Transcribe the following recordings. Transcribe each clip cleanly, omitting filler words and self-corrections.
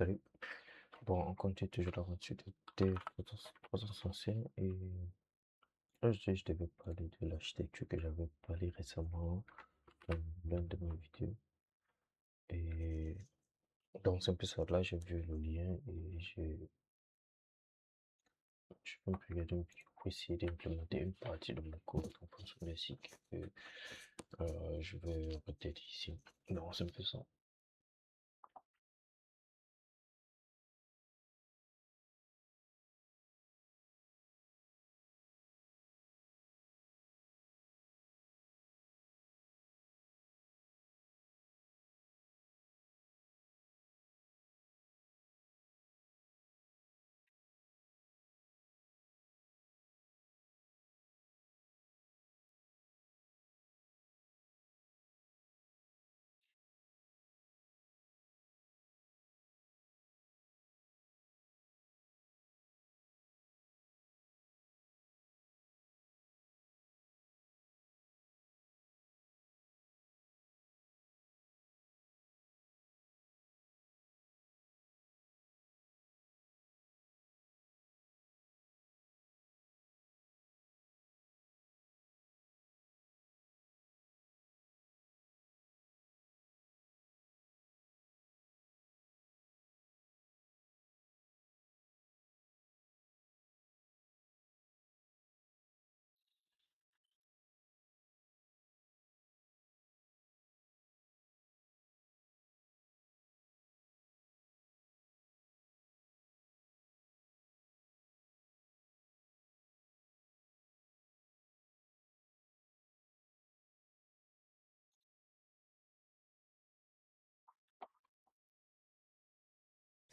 Salut. Bon, on continue toujours la voiture des potentiels et je devais parler de l'architecture que j'avais parlé récemment dans l'un de mes vidéos. Et donc, c'est un peu ça. Là, j'ai vu le lien et je peux me regarder une vidéo pour essayer d'implémenter une partie de mon code en fonction des cycles que je vais peut-être ici. Non, c'est un peu ça.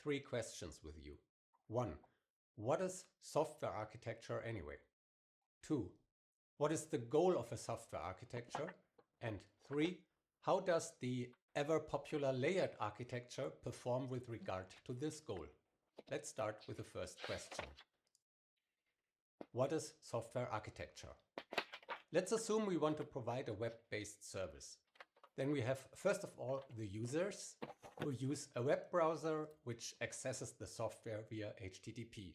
Three questions with you. 1. What is software architecture anyway? 2. What is the goal of a software architecture? And 3. How does the ever popular layered architecture perform with regard to this goal? Let's start with the first question. What is software architecture? Let's assume we want to provide a web-based service. Then we have, first of all, the users who use a web browser which accesses the software via HTTP.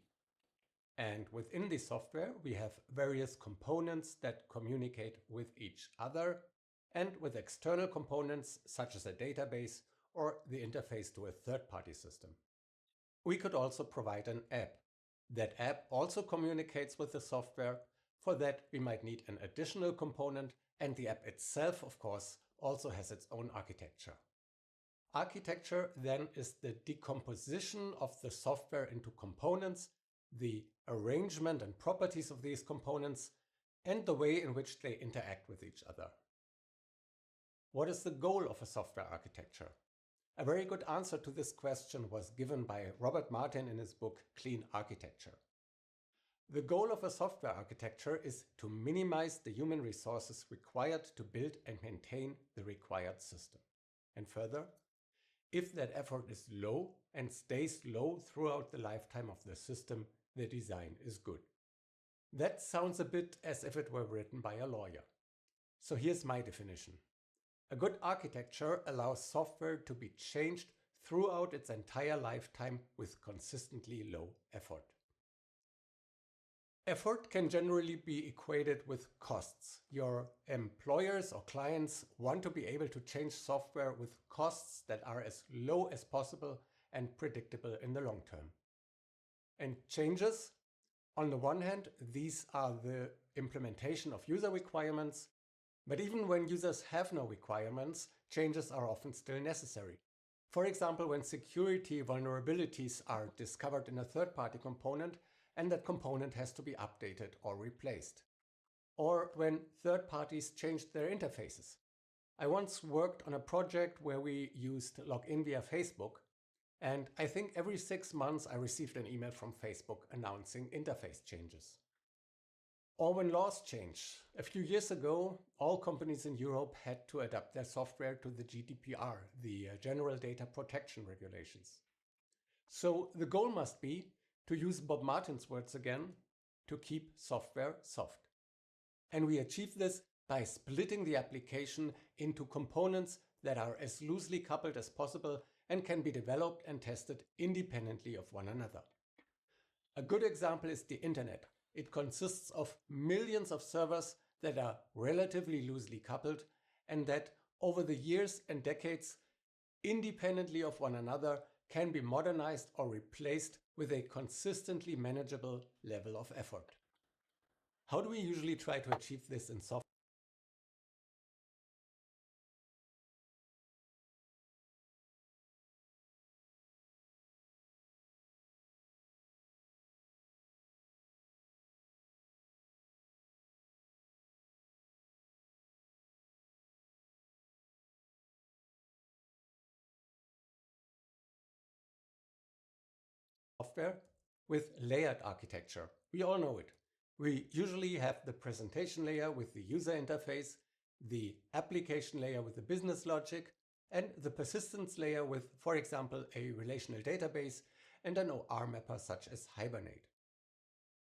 And within the software, we have various components that communicate with each other and with external components such as a database or the interface to a third-party system. We could also provide an app. That app also communicates with the software. For that, we might need an additional component, and the app itself, of course, also has its own architecture. Architecture then is the decomposition of the software into components, the arrangement and properties of these components, and the way in which they interact with each other. What is the goal of a software architecture? A very good answer to this question was given by Robert Martin in his book Clean Architecture. The goal of a software architecture is to minimize the human resources required to build and maintain the required system. And further, if that effort is low and stays low throughout the lifetime of the system, the design is good. That sounds a bit as if it were written by a lawyer. So here's my definition. A good architecture allows software to be changed throughout its entire lifetime with consistently low effort. Effort can generally be equated with costs. Your employers or clients want to be able to change software with costs that are as low as possible and predictable in the long term. And changes, on the one hand, these are the implementation of user requirements, but even when users have no requirements, changes are often still necessary. For example, when security vulnerabilities are discovered in a third-party component, and that component has to be updated or replaced. Or when third parties changed their interfaces. I once worked on a project where we used login via Facebook, and I think every 6 months I received an email from Facebook announcing interface changes. Or when laws change. A few years ago, all companies in Europe had to adapt their software to the GDPR, the General Data Protection Regulations. So the goal must be, to use Bob Martin's words again, to keep software soft. And we achieve this by splitting the application into components that are as loosely coupled as possible and can be developed and tested independently of one another. A good example is the internet. It consists of millions of servers that are relatively loosely coupled and that over the years and decades, independently of one another, can be modernized or replaced with a consistently manageable level of effort. How do we usually try to achieve this in software? With layered architecture. We all know it. We usually have the presentation layer with the user interface, the application layer with the business logic, and the persistence layer with, for example, a relational database and an OR mapper such as Hibernate.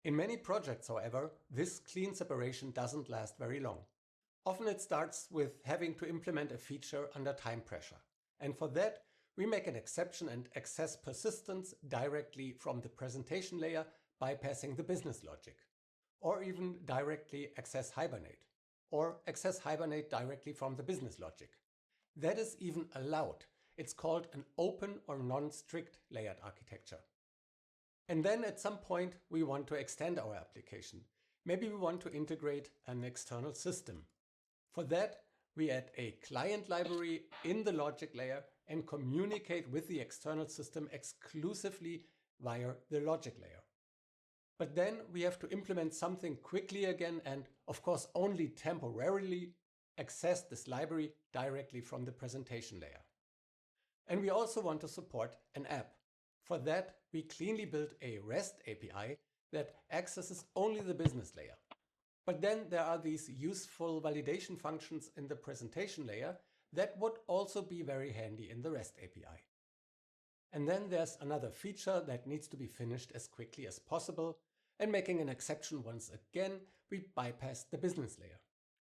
In many projects, however, this clean separation doesn't last very long. Often it starts with having to implement a feature under time pressure. And for that, we make an exception and access persistence directly from the presentation layer, bypassing the business logic. Or even directly access Hibernate. Or access Hibernate directly from the business logic. That is even allowed. It's called an open or non-strict layered architecture. And then at some point we want to extend our application. Maybe we want to integrate an external system. For that, we add a client library in the logic layer and communicate with the external system exclusively via the logic layer. But then we have to implement something quickly again and, of course, only temporarily access this library directly from the presentation layer. And we also want to support an app. For that, we cleanly build a REST API that accesses only the business layer. But then there are these useful validation functions in the presentation layer that would also be very handy in the REST API. And then there's another feature that needs to be finished as quickly as possible, and making an exception once again, we bypass the business layer.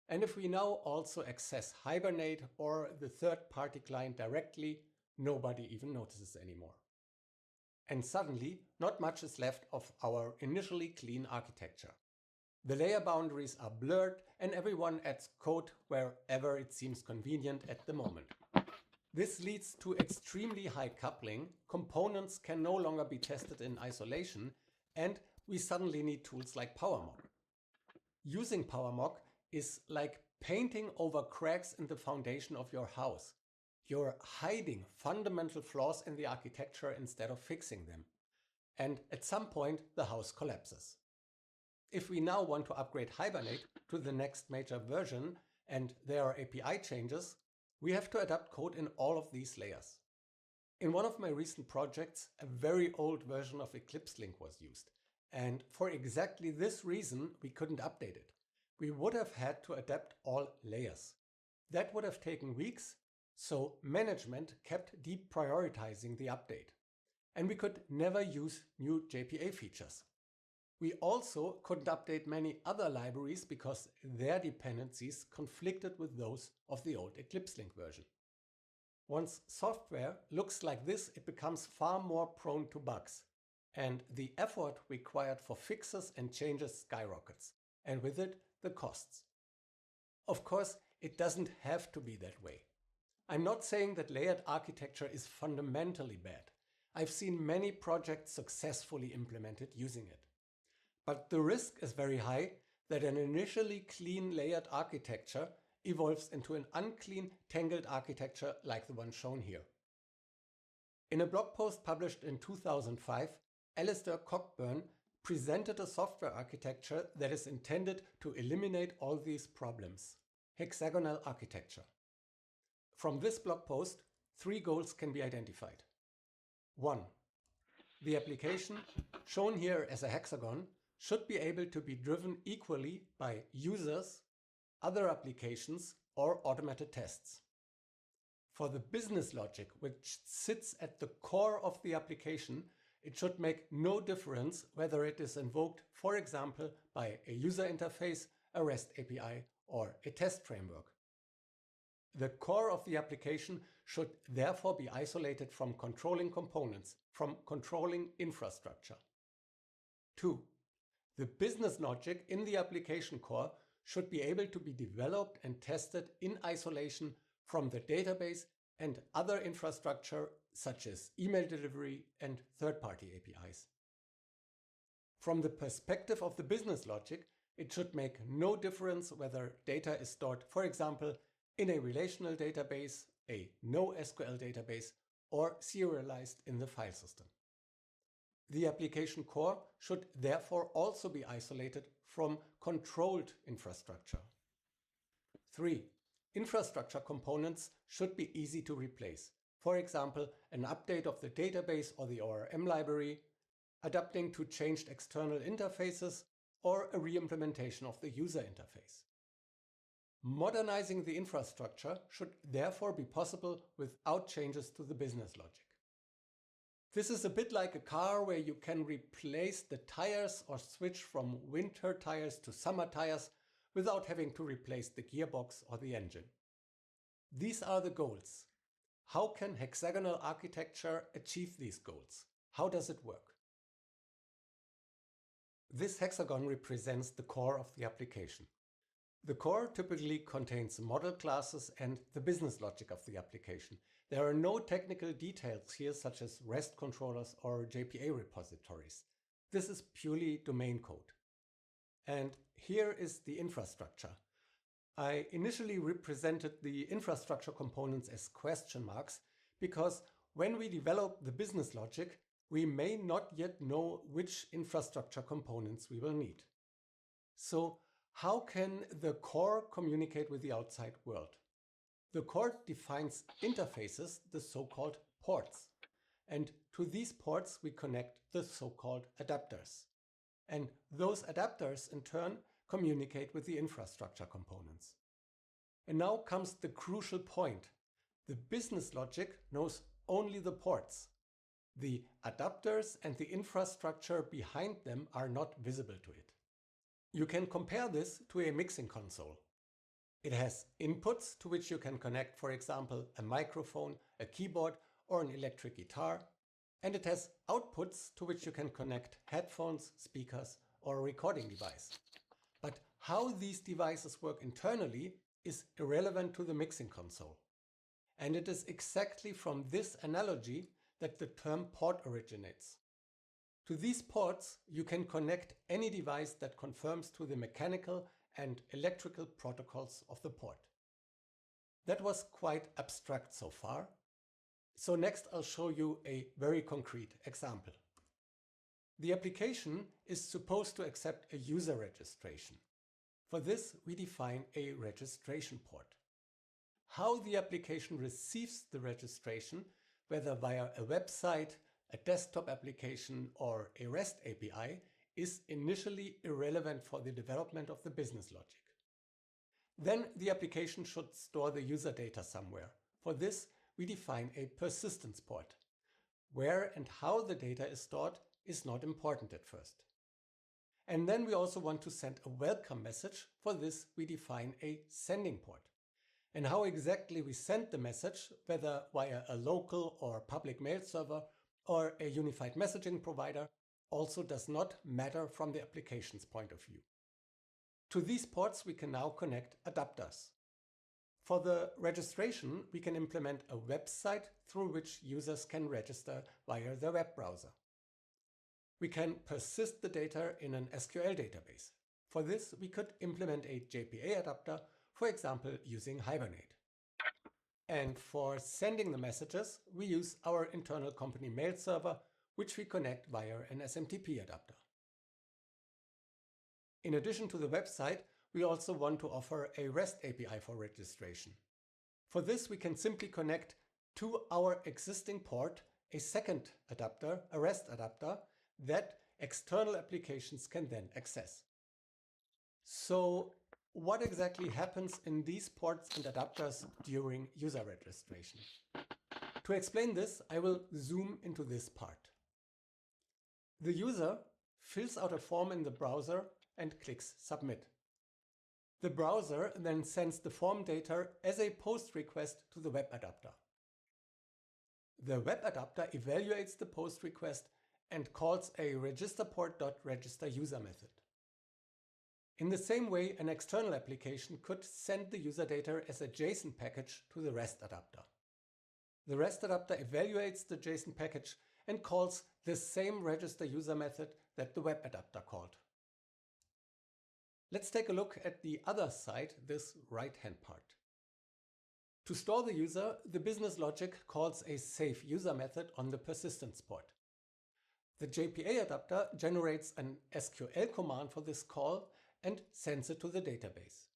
And if we now also access Hibernate or the third-party client directly, nobody even notices anymore. And suddenly, not much is left of our initially clean architecture. The layer boundaries are blurred and everyone adds code wherever it seems convenient at the moment. This leads to extremely high coupling, components can no longer be tested in isolation, and we suddenly need tools like PowerMock. Using PowerMock is like painting over cracks in the foundation of your house. You're hiding fundamental flaws in the architecture instead of fixing them. And at some point, the house collapses. If we now want to upgrade Hibernate to the next major version and there are API changes, we have to adapt code in all of these layers. In one of my recent projects, a very old version of Eclipse Link was used. And for exactly this reason, we couldn't update it. We would have had to adapt all layers. That would have taken weeks, so management kept deprioritizing the update. And we could never use new JPA features. We also couldn't update many other libraries because their dependencies conflicted with those of the old Eclipse Link version. Once software looks like this, it becomes far more prone to bugs, and the effort required for fixes and changes skyrockets, and with it, the costs. Of course, it doesn't have to be that way. I'm not saying that layered architecture is fundamentally bad. I've seen many projects successfully implemented using it. But the risk is very high that an initially clean layered architecture evolves into an unclean, tangled architecture like the one shown here. In a blog post published in 2005, Alistair Cockburn presented a software architecture that is intended to eliminate all these problems: hexagonal architecture. From this blog post, 3 goals can be identified. 1. The application, shown here as a hexagon, should be able to be driven equally by users, other applications, or automated tests. For the business logic, which sits at the core of the application, it should make no difference whether it is invoked, for example, by a user interface, a REST API, or a test framework. The core of the application should therefore be isolated from controlling components, from controlling infrastructure. 2. The business logic in the application core should be able to be developed and tested in isolation from the database and other infrastructure such as email delivery and third-party APIs. From the perspective of the business logic, it should make no difference whether data is stored, for example, in a relational database, a NoSQL database, or serialized in the file system. The application core should therefore also be isolated from controlled infrastructure. 3. Infrastructure components should be easy to replace. For example, an update of the database or the ORM library, adapting to changed external interfaces, or a re-implementation of the user interface. Modernizing the infrastructure should therefore be possible without changes to the business logic. This is a bit like a car where you can replace the tires or switch from winter tires to summer tires without having to replace the gearbox or the engine. These are the goals. How can hexagonal architecture achieve these goals? How does it work? This hexagon represents the core of the application. The core typically contains model classes and the business logic of the application. There are no technical details here such as REST controllers or JPA repositories. This is purely domain code. And here is the infrastructure. I initially represented the infrastructure components as question marks because when we develop the business logic, we may not yet know which infrastructure components we will need. So, how can the core communicate with the outside world? The core defines interfaces, the so-called ports. And to these ports we connect the so-called adapters. And those adapters in turn communicate with the infrastructure components. And now comes the crucial point. The business logic knows only the ports. The adapters and the infrastructure behind them are not visible to it. You can compare this to a mixing console. It has inputs to which you can connect, for example, a microphone, a keyboard, or an electric guitar, and it has outputs to which you can connect headphones, speakers, or a recording device. But how these devices work internally is irrelevant to the mixing console. And it is exactly from this analogy that the term port originates. To these ports, you can connect any device that conforms to the mechanical and electrical protocols of the port. That was quite abstract so far. So next I'll show you a very concrete example. The application is supposed to accept a user registration. For this, we define a registration port. How the application receives the registration, whether via a website, a desktop application, or a REST API, is initially irrelevant for the development of the business logic. Then the application should store the user data somewhere. For this, we define a persistence port. Where and how the data is stored is not important at first. And then we also want to send a welcome message. For this, we define a sending port. And how exactly we send the message, whether via a local or public mail server or a unified messaging provider, also does not matter from the application's point of view. To these ports we can now connect adapters. For the registration, we can implement a website through which users can register via their web browser. We can persist the data in an SQL database. For this, we could implement a JPA adapter, for example, using Hibernate. And for sending the messages, we use our internal company mail server, which we connect via an SMTP adapter. In addition to the website, we also want to offer a REST API for registration. For this, we can simply connect to our existing port a second adapter, a REST adapter, that external applications can then access. So, what exactly happens in these ports and adapters during user registration? To explain this, I will zoom into this part. The user fills out a form in the browser and clicks Submit. The browser then sends the form data as a post request to the web adapter. The web adapter evaluates the post request and calls a registerPort.registerUser method. In the same way, an external application could send the user data as a JSON package to the REST adapter. The REST adapter evaluates the JSON package and calls the same registerUser method that the web adapter called. Let's take a look at the other side, this right-hand part. To store the user, the business logic calls a saveUser method on the persistence port. The JPA adapter generates an SQL command for this call and sends it to the database.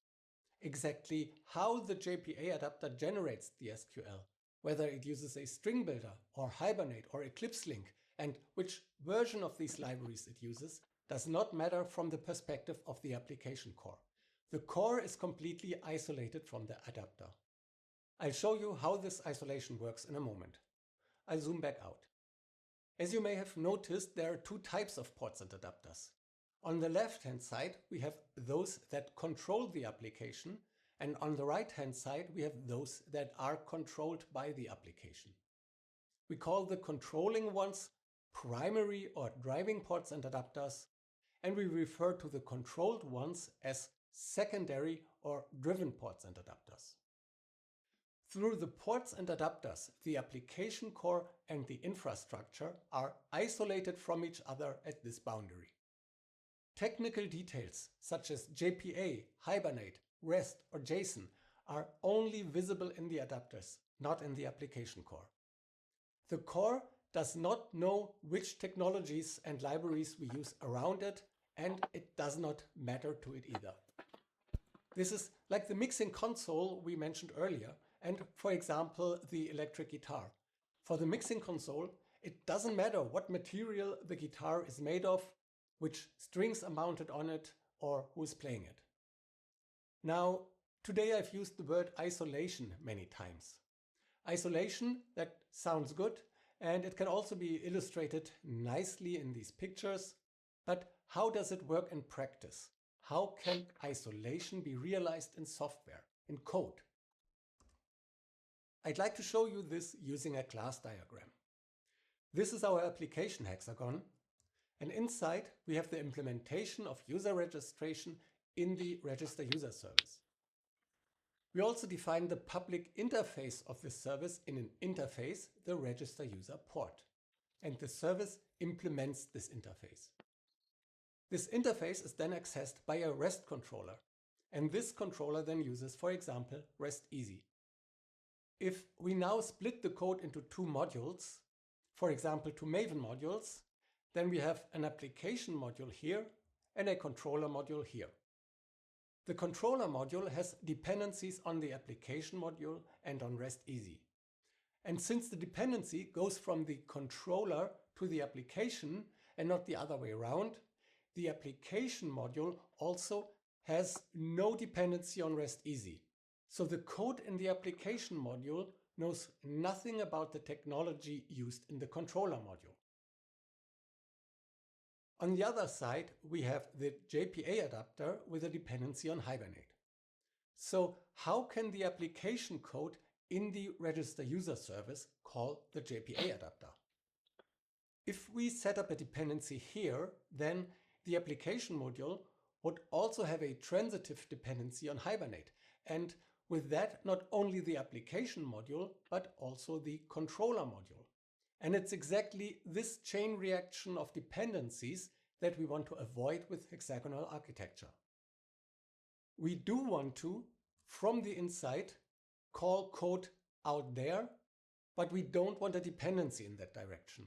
Exactly how the JPA adapter generates the SQL, whether it uses a string builder or Hibernate or Eclipse Link, and which version of these libraries it uses, does not matter from the perspective of the application core. The core is completely isolated from the adapter. I'll show you how this isolation works in a moment. I'll zoom back out. As you may have noticed, there are two types of ports and adapters. On the left-hand side, we have those that control the application, and on the right-hand side, we have those that are controlled by the application. We call the controlling ones primary or driving ports and adapters, and we refer to the controlled ones as secondary or driven ports and adapters. Through the ports and adapters, the application core and the infrastructure are isolated from each other at this boundary. Technical details such as JPA, Hibernate, REST or JSON are only visible in the adapters, not in the application core. The core does not know which technologies and libraries we use around it, and it does not matter to it either. This is like the mixing console we mentioned earlier, and for example, the electric guitar. For the mixing console, it doesn't matter what material the guitar is made of, which strings are mounted on it, or who is playing it. Now, today I've used the word isolation many times. Isolation, that sounds good, and it can also be illustrated nicely in these pictures, but how does it work in practice? How can isolation be realized in software, in code? I'd like to show you this using a class diagram. This is our application hexagon, and inside we have the implementation of user registration in the register user service. We also define the public interface of this service in an interface, the register user port, and the service implements this interface. This interface is then accessed by a REST controller, and this controller then uses, for example, REST Easy. If we now split the code into two modules, for example, two Maven modules, then we have an application module here and a controller module here. The controller module has dependencies on the application module and on REST Easy. And since the dependency goes from the controller to the application and not the other way around, the application module also has no dependency on REST Easy. So the code in the application module knows nothing about the technology used in the controller module. On the other side, we have the JPA adapter with a dependency on Hibernate. So how can the application code in the register user service call the JPA adapter? If we set up a dependency here, then the application module would also have a transitive dependency on Hibernate, and with that, not only the application module, but also the controller module. And it's exactly this chain reaction of dependencies that we want to avoid with hexagonal architecture. We do want to, from the inside, call code out there, but we don't want a dependency in that direction.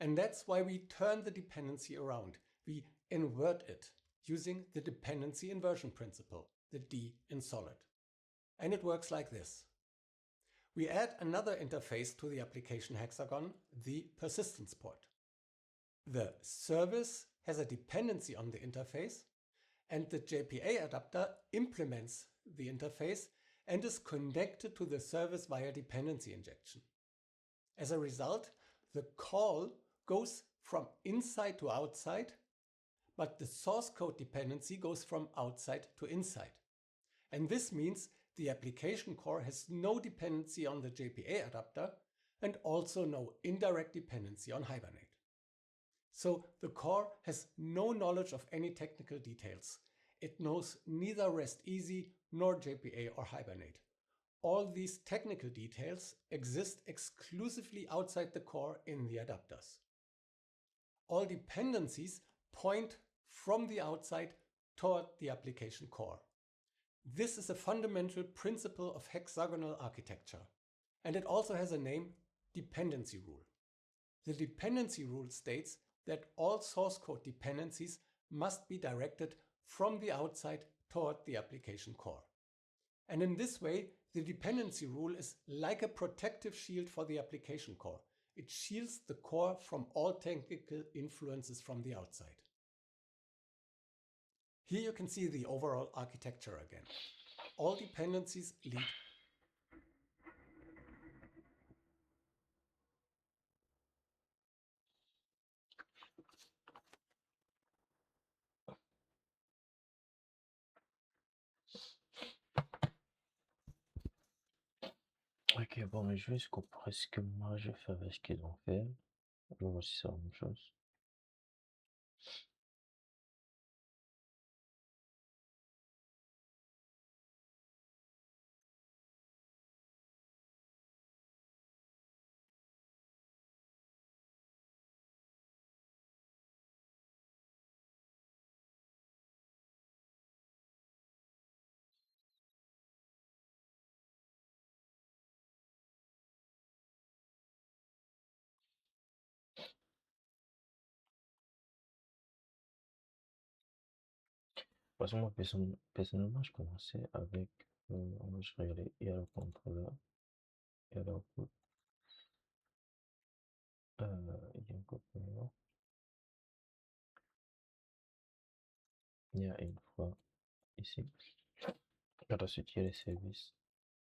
And that's why we turn the dependency around. We invert it using the dependency inversion principle, the D in Solid. And it works like this. We add another interface to the application hexagon, the persistence port. The service has a dependency on the interface, and the JPA adapter implements the interface and is connected to the service via dependency injection. As a result, the call goes from inside to outside, but the source code dependency goes from outside to inside. And this means the application core has no dependency on the JPA adapter and also no indirect dependency on Hibernate. So the core has no knowledge of any technical details. It knows neither REST Easy nor JPA or Hibernate. All these technical details exist exclusively outside the core in the adapters. All dependencies point from the outside toward the application core. This is a fundamental principle of hexagonal architecture, and it also has a name: dependency rule. The dependency rule states that all source code dependencies must be directed from the outside toward the application core. And in this way, the dependency rule is like a protective shield for the application core. It shields the core from all technical influences from the outside. Here you can see the overall architecture again. All dependencies lead Ok, bon, mais je vais essayer de comparer ce que moi je fais avec ce qu'ils ont fait. Je vais voir si c'est la même chose. Parce que moi, personnellement, je commençais avec, je regardais, il y a le contrôleur, il y a l'output, il y a un contrôleur, il y a une fois ici. Par la suite, il y a les services.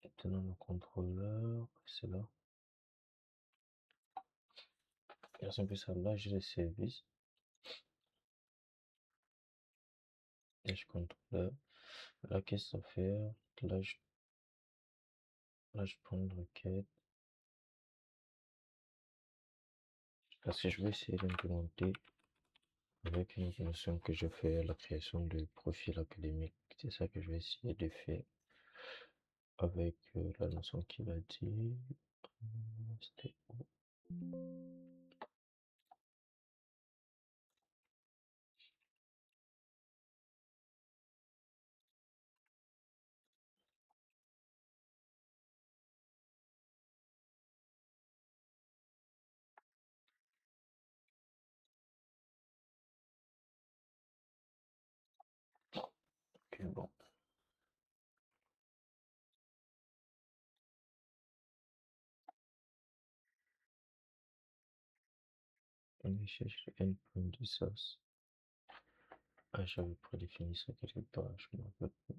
Maintenant, le contrôleur, c'est là. Et c'est un peu ça, là, j'ai les services. Et je contrôle. Là, qu'est-ce que ça fait? Là, je prends une requête. Parce que je vais essayer d'implémenter avec une notion que je fais la création de profil académique. C'est ça que je vais essayer de faire avec la notion qu'il a dit. C'était où? Ok, bon. On cherche le endpoint du source. Ah, j'avais prédéfini ça quelque part, je me rappelle plus.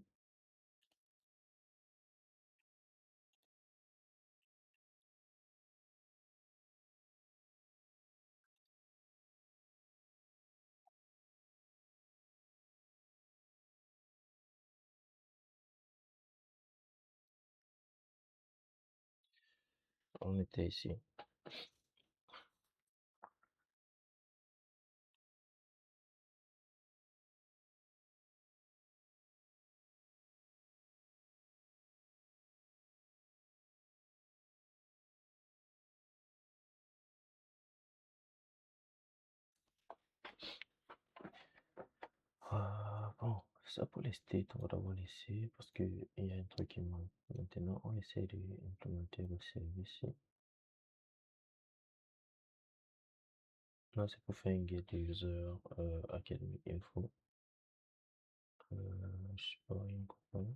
On était ici. Ah, bon, ça pour les states, on va d'abord laisser parce qu'il y a un truc qui manque. Maintenant, on essaie d'implémenter le service ici. Là, c'est pour faire un get user academic info. Je sais pas, il y a un component.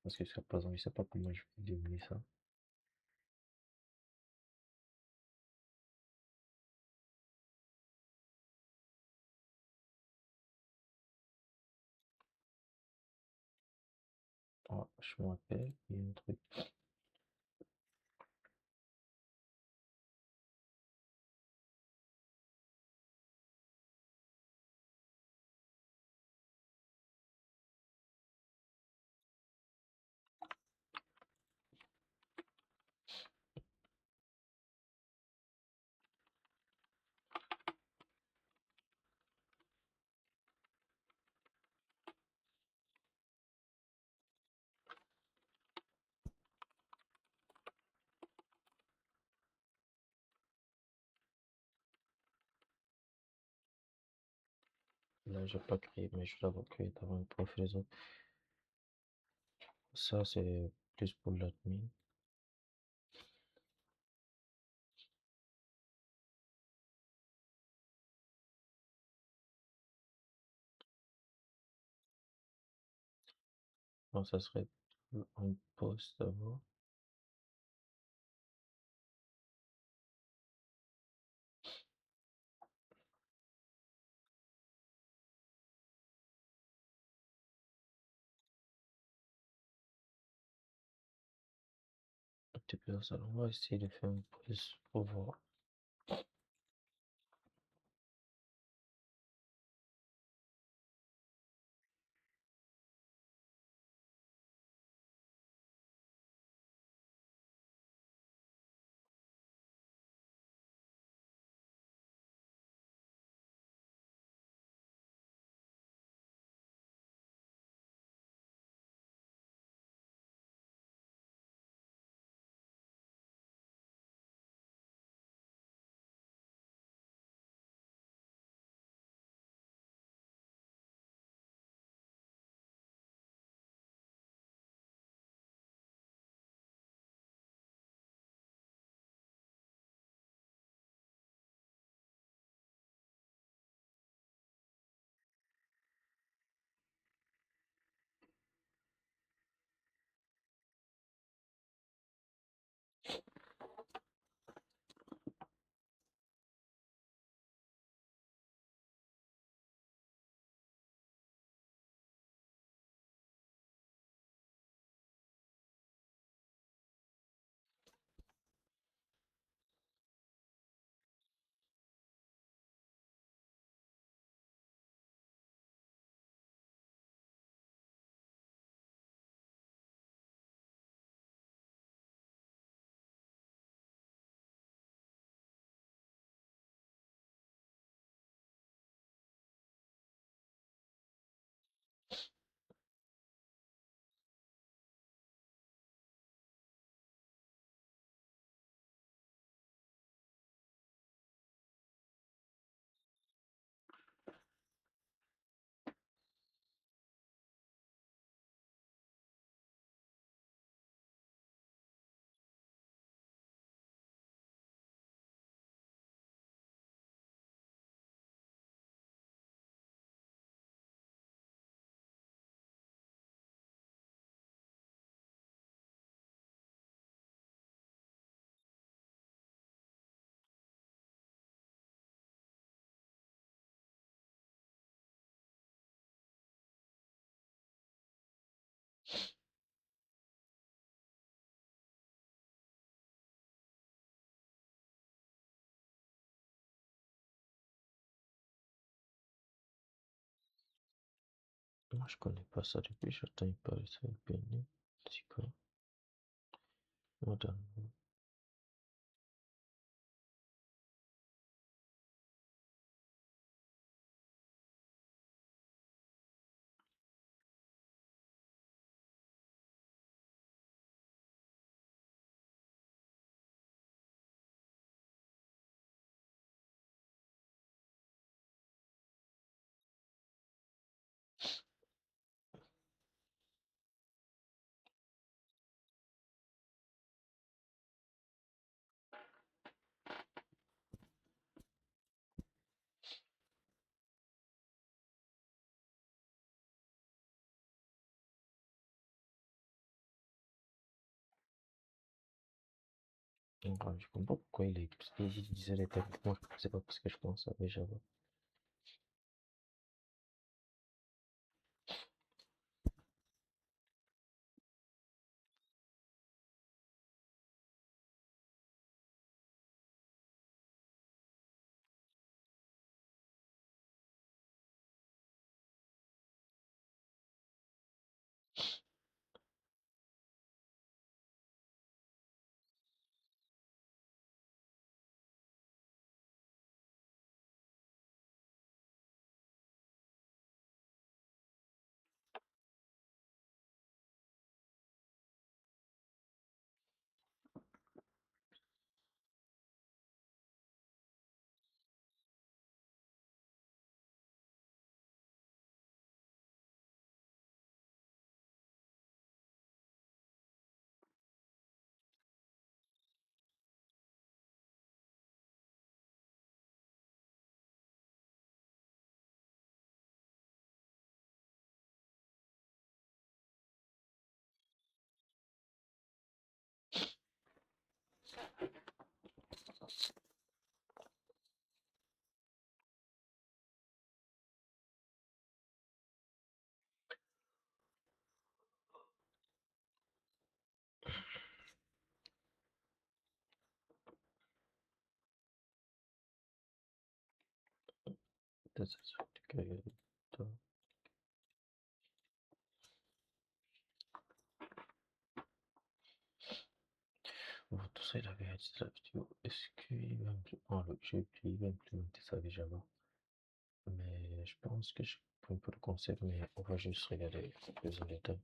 Parce que jusqu'à présent, je sais pas comment je vais dérouler ça. Ah, je me rappelle, il y a un truc. Là, j'ai pas créé, mais je l'avais créé dans un profil les autres. Ça, c'est plus pour l'admin. Non, ça serait un post d'abord. Un petit peu ça. On va essayer de faire un post pour voir. Moi, je connais pas ça depuis, j'attends pas ça Penny. C'est quoi? Modern. Ouais, je comprends pas pourquoi il disait les termes. Moi, c'est pas parce que je pense à Java. Das ist geil. Da. Tout ça, il avait dit la vidéo. Est-ce qu'il va me... Oh, j'ai oublié, il va implémenter ça avec Java. Mais je pense que je peux un peu le concept, mais on va juste regarder plus en détail.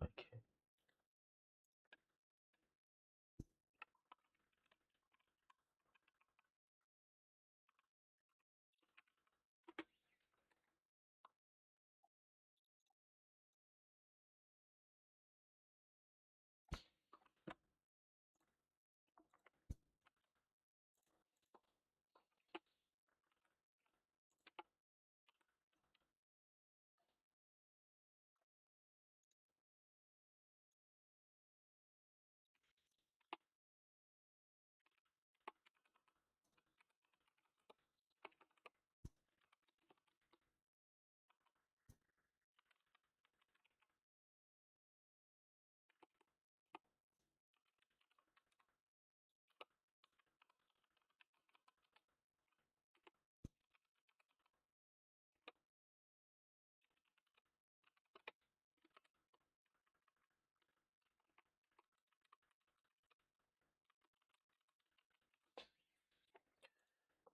Ok.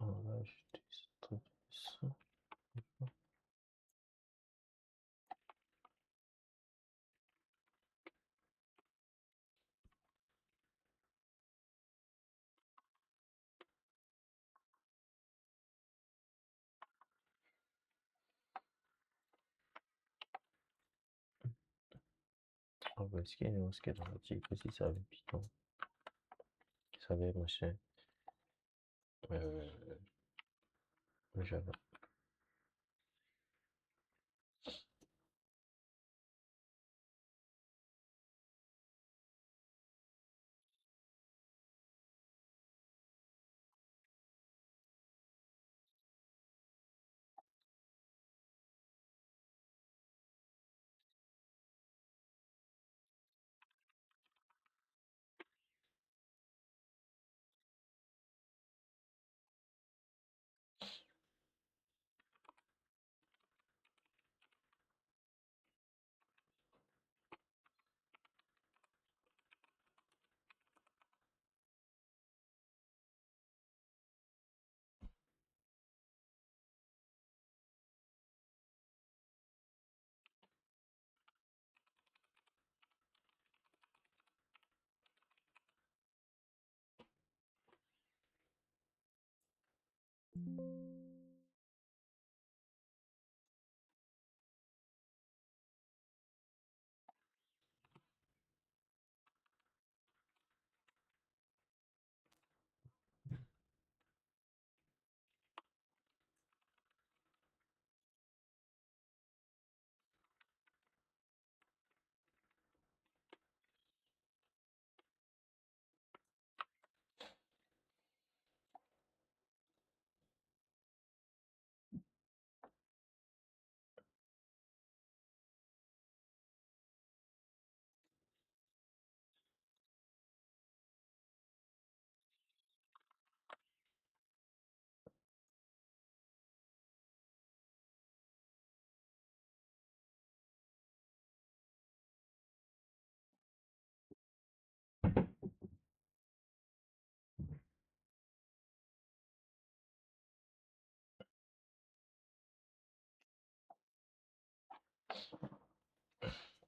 On va ajouter ça. On va scanner, on scanne dans l'article aussi, ça avait Python. Ça avait machin. Euh, Java.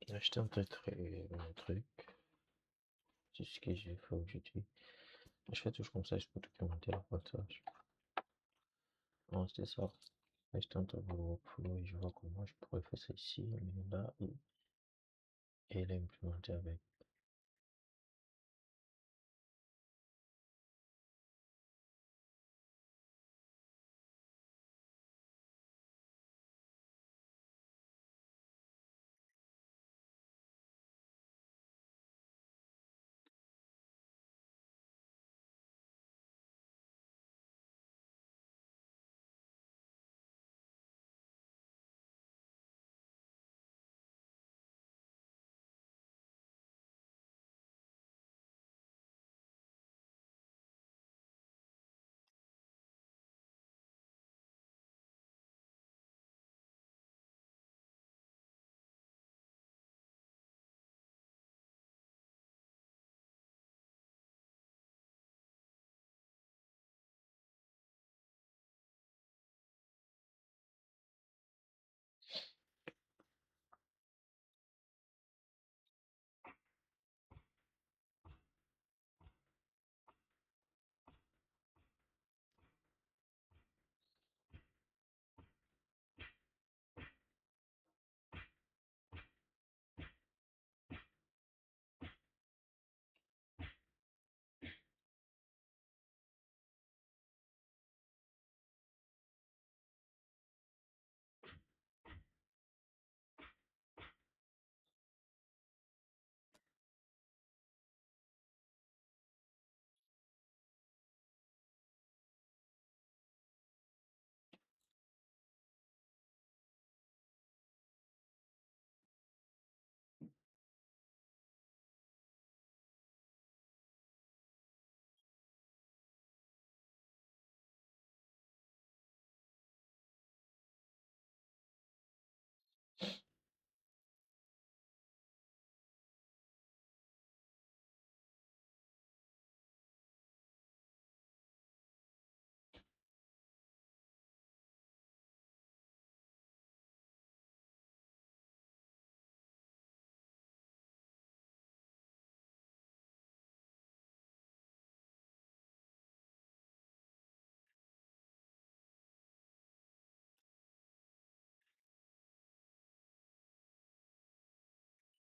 Je t'intéresserai un truc. C'est ce que j'ai fait aujourd'hui. Je fais toujours comme ça, je peux documenter le passage. Non, c'est ça. Je tente de workflow et je vois comment je pourrais faire ça ici, mais là, et l'implémenter avec.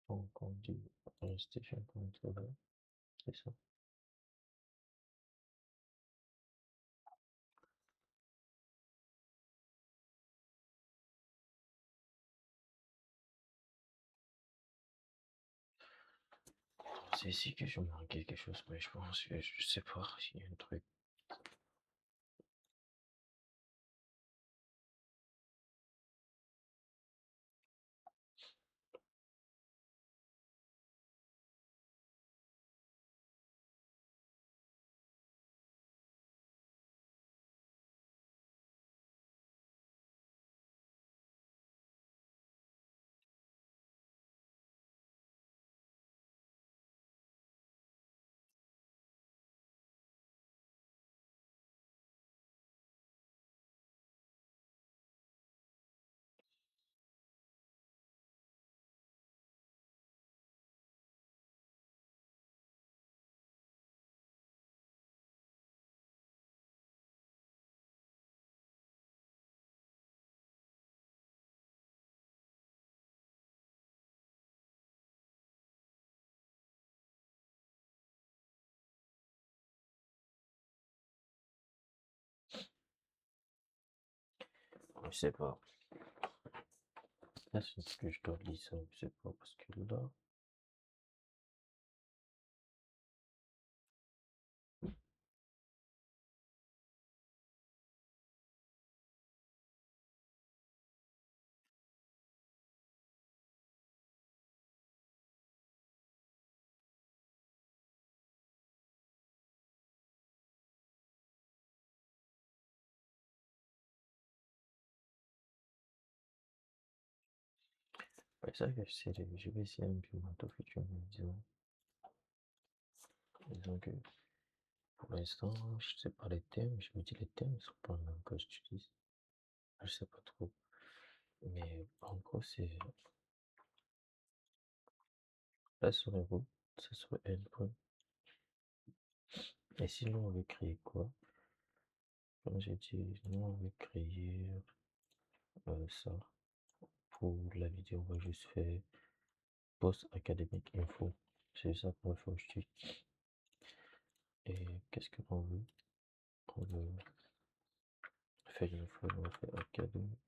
Donc, on dit station controller, c'est ça. C'est ici que je marque quelque chose, mais je pense que je sais pas s'il y a un truc. Je sais pas. Là, c'est ce que je dois lire ça, je sais pas, parce que là, ouais, ça, je vais essayer d'implémenter au futur, mais disons que pour l'instant, je sais pas les thèmes, je me dis les thèmes sont pas les mêmes que j'utilise. Je sais pas trop. Mais en gros, c'est là serait root, ça serait endpoint. Et sinon, on veut créer quoi? Comme j'ai dit, nous on veut créer ça. Pour la vidéo, on va juste faire post académique info. C'est ça qu'on va faire aujourd'hui. Et qu'est-ce que l'on veut? On veut faire une info, on va faire académique.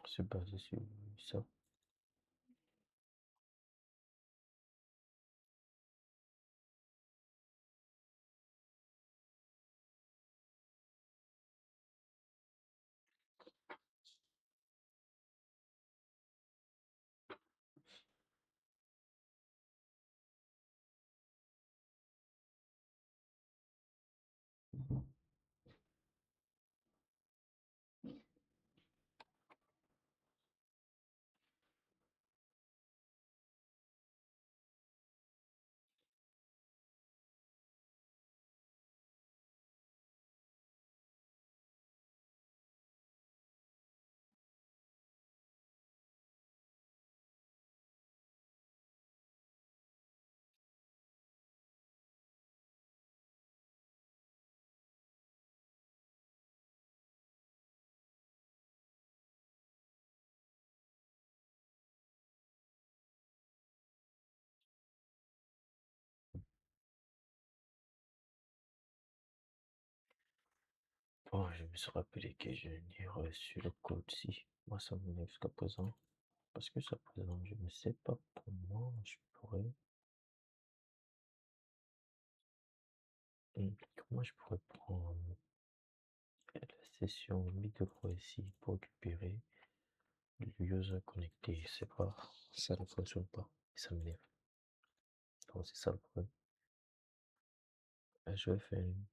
Se baser sur ça. Oh, je me suis rappelé que je n'ai reçu le code-ci. Moi, ça m'énerve jusqu'à présent. Parce que ça présent, je ne sais pas comment je pourrais. Comment je pourrais prendre la session middleware ici pour récupérer le user connecté. C'est pas, ça ne fonctionne pas. Ça m'énerve. Donc, c'est ça le problème. Je vais faire une.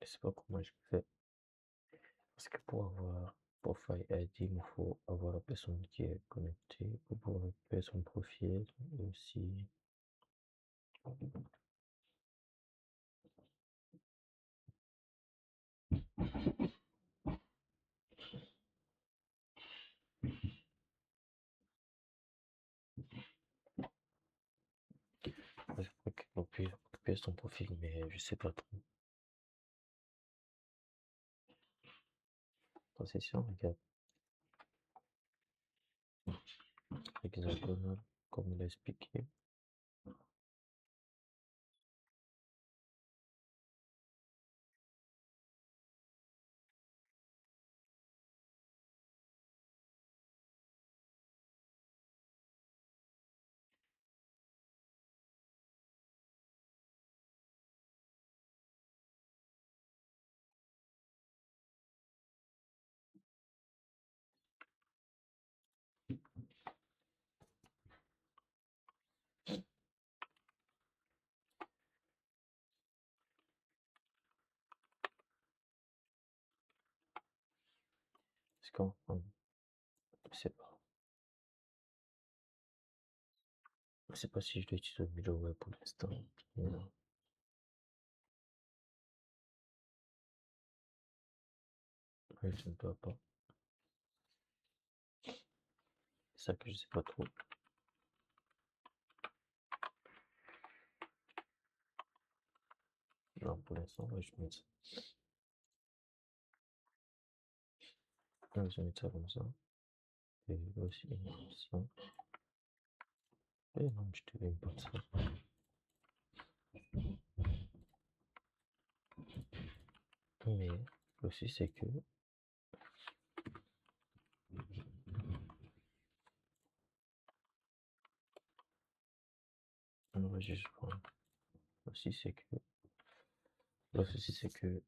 Je sais pas comment je fais. Parce que pour avoir Profile ID, il faut avoir la personne qui est connectée pour pouvoir récupérer son profil et aussi. Je pourrais récupérer son profil, mais je sais pas trop. Possession, regarde. Hexagonal, comme il a expliqué. Est-ce qu'on. Je sais pas. Je sais pas si je dois utiliser le middleware pour l'instant. Non. Ouais, je ne dois pas. C'est ça que je sais pas trop. Non, pour l'instant, ouais, je mets ça. Ouais, je vais mettre ça comme ça. Et aussi, ça. Et non, je te pas de ça. Mais aussi, c'est que on va juste prendre. Aussi, c'est que le souci, c'est que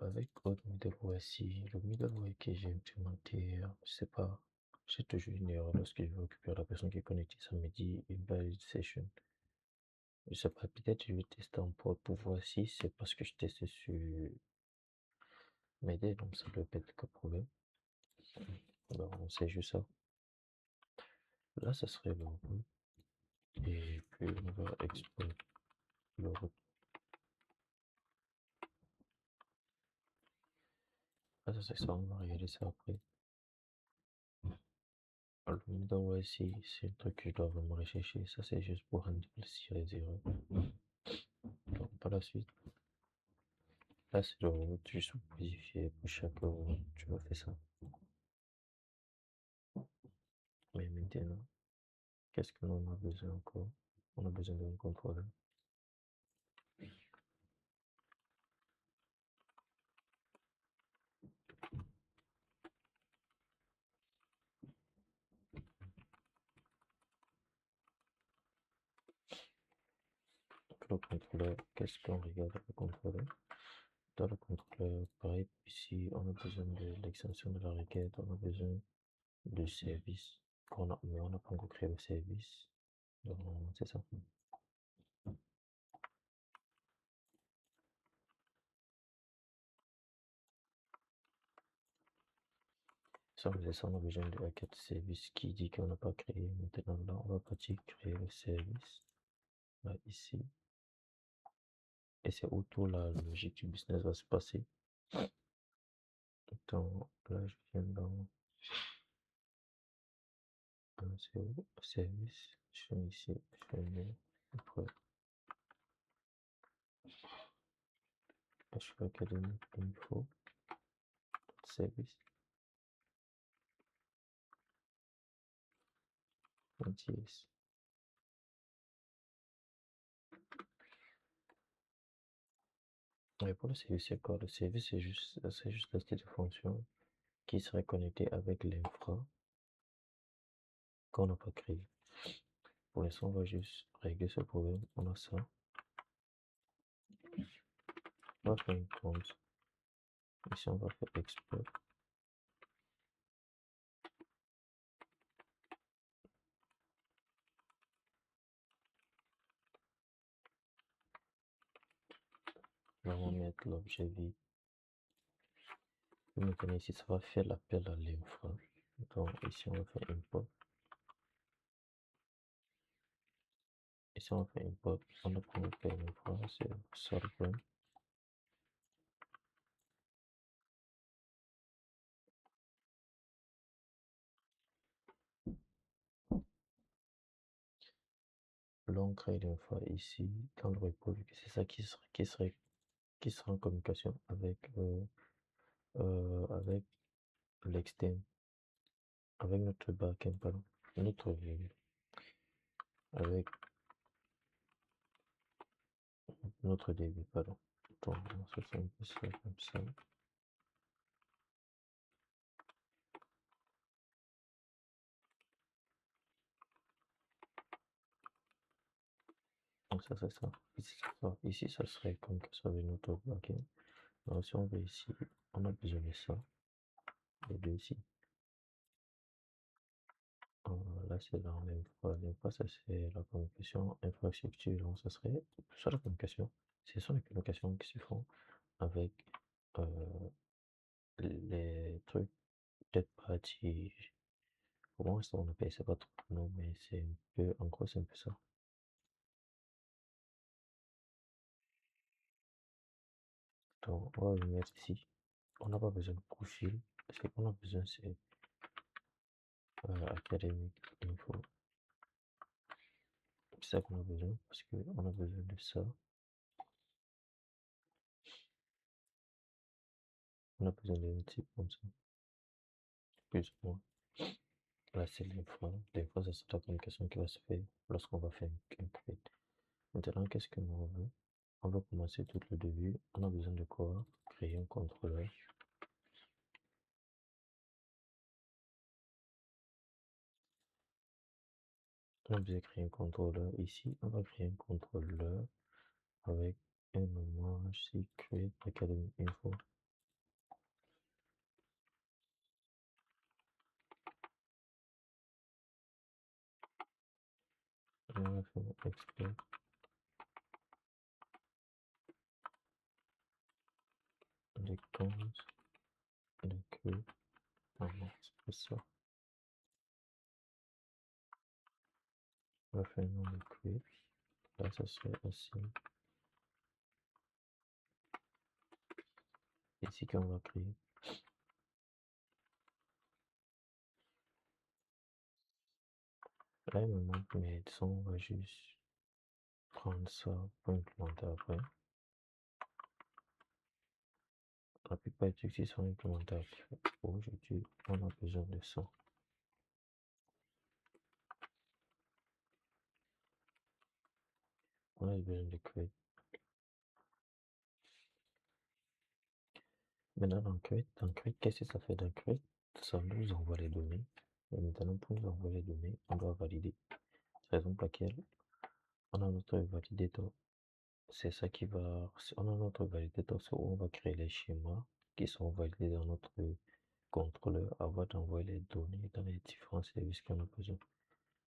avec Code Middleware, si le middleware que j'ai implémenté, je sais pas, j'ai toujours une erreur lorsque je veux récupérer la personne qui est connectée, ça me dit invalid session. Je sais pas, peut-être je vais tester en prod pour voir si c'est parce que je testais sur Mayday, donc ça doit pas être que problème. Alors, on sait juste ça. Là, ça serait le root. Et puis, on va exporter le root. Là, ça c'est ça, on va regarder ça après. Alors, le middleware, si c'est un truc que je dois vraiment rechercher, ça c'est juste pour handle si les erreurs. Donc, par la suite, là, c'est le root juste pour modifier pour chaque route, tu vas faire ça. Mais maintenant, qu'est-ce que l'on a besoin encore? On a besoin d'un contrôleur. Donc, le contrôleur, qu'est-ce qu'on regarde avec le contrôleur? Dans le contrôleur, pareil, ici, on a besoin de l'extension de la requête, on a besoin de service, mais on n'a pas encore créé le service. Donc, c'est ça. Ça, on faisait ça, on a besoin de requête service qui dit qu'on n'a pas créé. Maintenant, là, on va partir créer le service. Là, ici. Et c'est autour la logique du business va se passer. Donc, là, je viens dans service. Je suis ici, je mets après. Je suis académique info. Service. Yes. Et pour le service, c'est quoi? Le service, c'est juste la liste de fonctions qui serait connectée avec l'infra qu'on n'a pas créé. Pour l'instant, on va juste régler ce problème. On a ça. On va faire une close. Ici, on va faire export. Là, on va mettre l'objet vide. Et maintenant, ici, ça va faire l'appel à l'infra. Donc, ici, on va faire import. Ici, on va faire import. On a pris l'appel l'infra, c'est server. Là, on crée l'infra ici, dans le repo, vu que c'est ça qui sera en communication avec, avec l'externe, avec notre backend, pardon, avec notre DB, pardon. Donc, on se fait un peu ça comme ça. Donc, ça, c'est ça. Ici, ça serait comme que ça avec notre backend. Alors, si on veut ici, on a besoin de ça. Les deux ici. Là, c'est dans l'infra. L'infra, ça c'est la communication infrastructure. Donc, ça serait soit la communication, ce sont les communications qui se font avec les trucs, peut-être partie. Comment est-ce qu'on appelle? C'est pas trop le nom, mais c'est un peu, en gros, c'est un peu ça. Donc, on va le mettre ici. On n'a pas besoin de profil. Ce qu'on a besoin, c'est académique info. C'est ça qu'on a besoin parce qu'on a besoin de ça. On a besoin d'un type comme ça. Plus ou moins. Là, c'est l'info. L'info, ça c'est la communication qui va se faire lorsqu'on va faire un create. Maintenant, qu'est-ce que nous veut? On va commencer tout le début. On a besoin de quoi? Créer un contrôleur. On a besoin de créer un contrôleur. Ici, on va créer un contrôleur avec un nom secret academy info. On va faire expert. Les comptes, les queues. Ah non, c'est pas ça. On va faire un nom de queue. Là, ça serait aussi. Ici, qu'on va créer. Là, il me manque mes sons. On va juste prendre ça pour implémenter après. La plupart des trucs qui sont implémentables aujourd'hui, on a besoin de ça. On a besoin de create. Maintenant, dans create, qu'est-ce que ça fait dans create? Ça nous envoie les données. Et maintenant, pour nous envoyer les données, on doit valider. C'est la raison pour laquelle on a notre validator. C'est ça qui va. On a notre validator, c'est où on va créer les schémas qui sont validés dans notre contrôleur avant d'envoyer les données dans les différents services qu'on a besoin.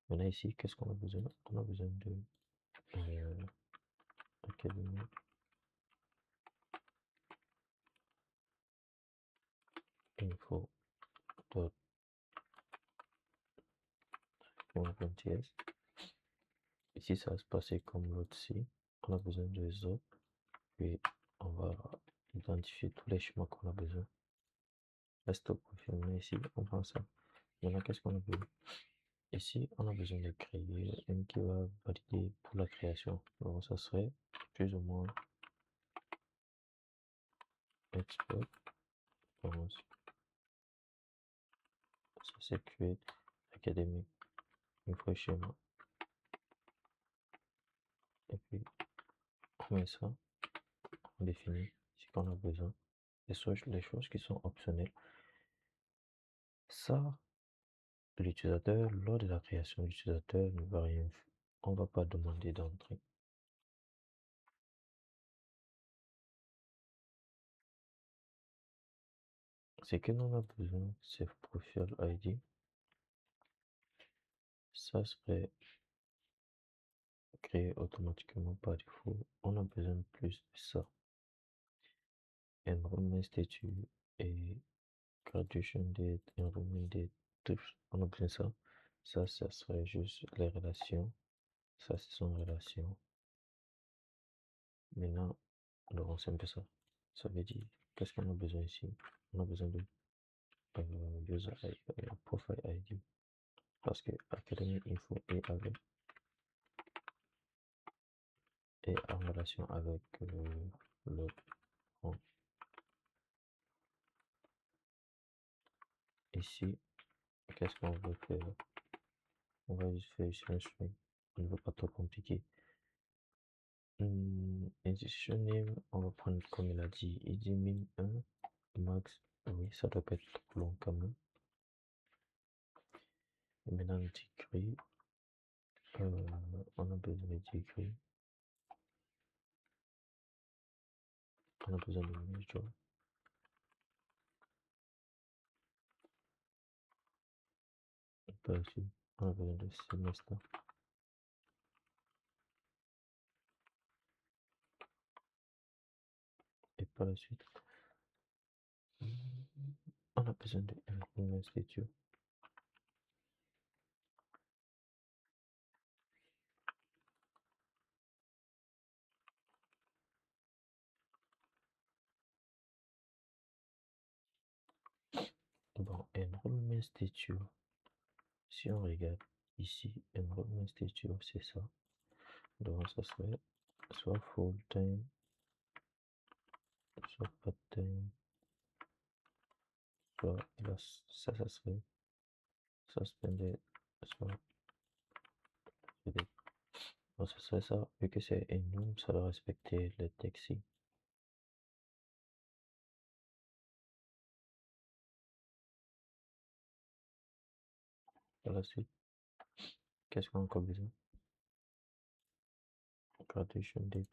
Maintenant, ici, qu'est-ce qu'on a besoin? On a besoin de Academy info .ts. Ici, ça va se passer comme l'autre ci. On a besoin de autres. Puis, on va identifier tous les schémas qu'on a besoin. Reste confirmé ici, on prend ça. Maintenant, qu'est-ce qu'on a besoin? Ici, on a besoin de créer un qui va valider pour la création. Donc, ça serait plus ou moins export. Donc, ça c'est create académique info schéma. Et puis, on met ça, on définit ce qu'on a besoin. Les choses qui sont optionnelles. Ça, l'utilisateur, lors de la création, l'utilisateur ne va rien faire. On ne va pas demander d'entrée. Ce que l'on a besoin, c'est profil ID. Ça serait créé automatiquement par défaut. On a besoin de plus de ça. Enrollment statut et graduation date, enrollment date, tout. On a besoin de ça. Ça serait juste les relations. Ça, c'est son relation. Maintenant, on c'est un peu ça. Ça veut dire, qu'est-ce qu'on a besoin ici? On a besoin de user profile ID. Parce que Academy Info est en relation avec le bon. Ici, qu'est-ce qu'on veut faire? On va juste faire ici un string. On ne veut pas trop compliqué. Institution name, on va prendre comme il a dit, il dit min 1, max. Oui, ça doit pas être trop long quand même. Et maintenant, degree, on a besoin de degree. On a besoin de major. Et par la suite, on a besoin de semester. Et par la suite, on a besoin de enrollment statut. Bon, enrollment statut. Si on regarde ici, enrollment statut, c'est ça. Donc, ça serait soit full time, soit part time, soit là, ça serait suspended, soit suspended. Donc, ça serait ça. Vu que c'est un nom, ça doit respecter le texte. Par la suite, Qu'est-ce qu'on a encore besoin? Graduation date.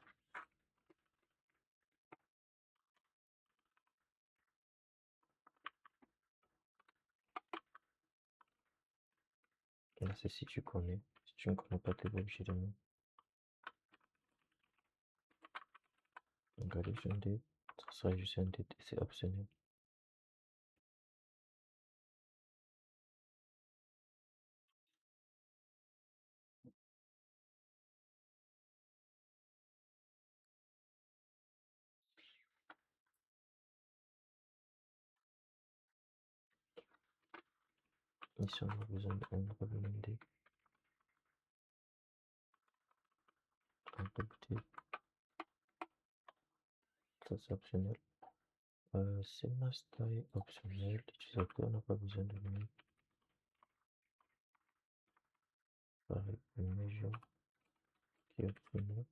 Là, c'est si tu connais. Si tu ne connais pas, tu n'es pas obligé de mettre. Graduation date, ça sera juste un date et c'est optionnel. Ici, on a besoin d'un revenu date. Un double ça c'est optionnel. C'est master optionnel. L'utilisateur n'a pas besoin de le mettre. Pareil, une mesure qui est optionnel.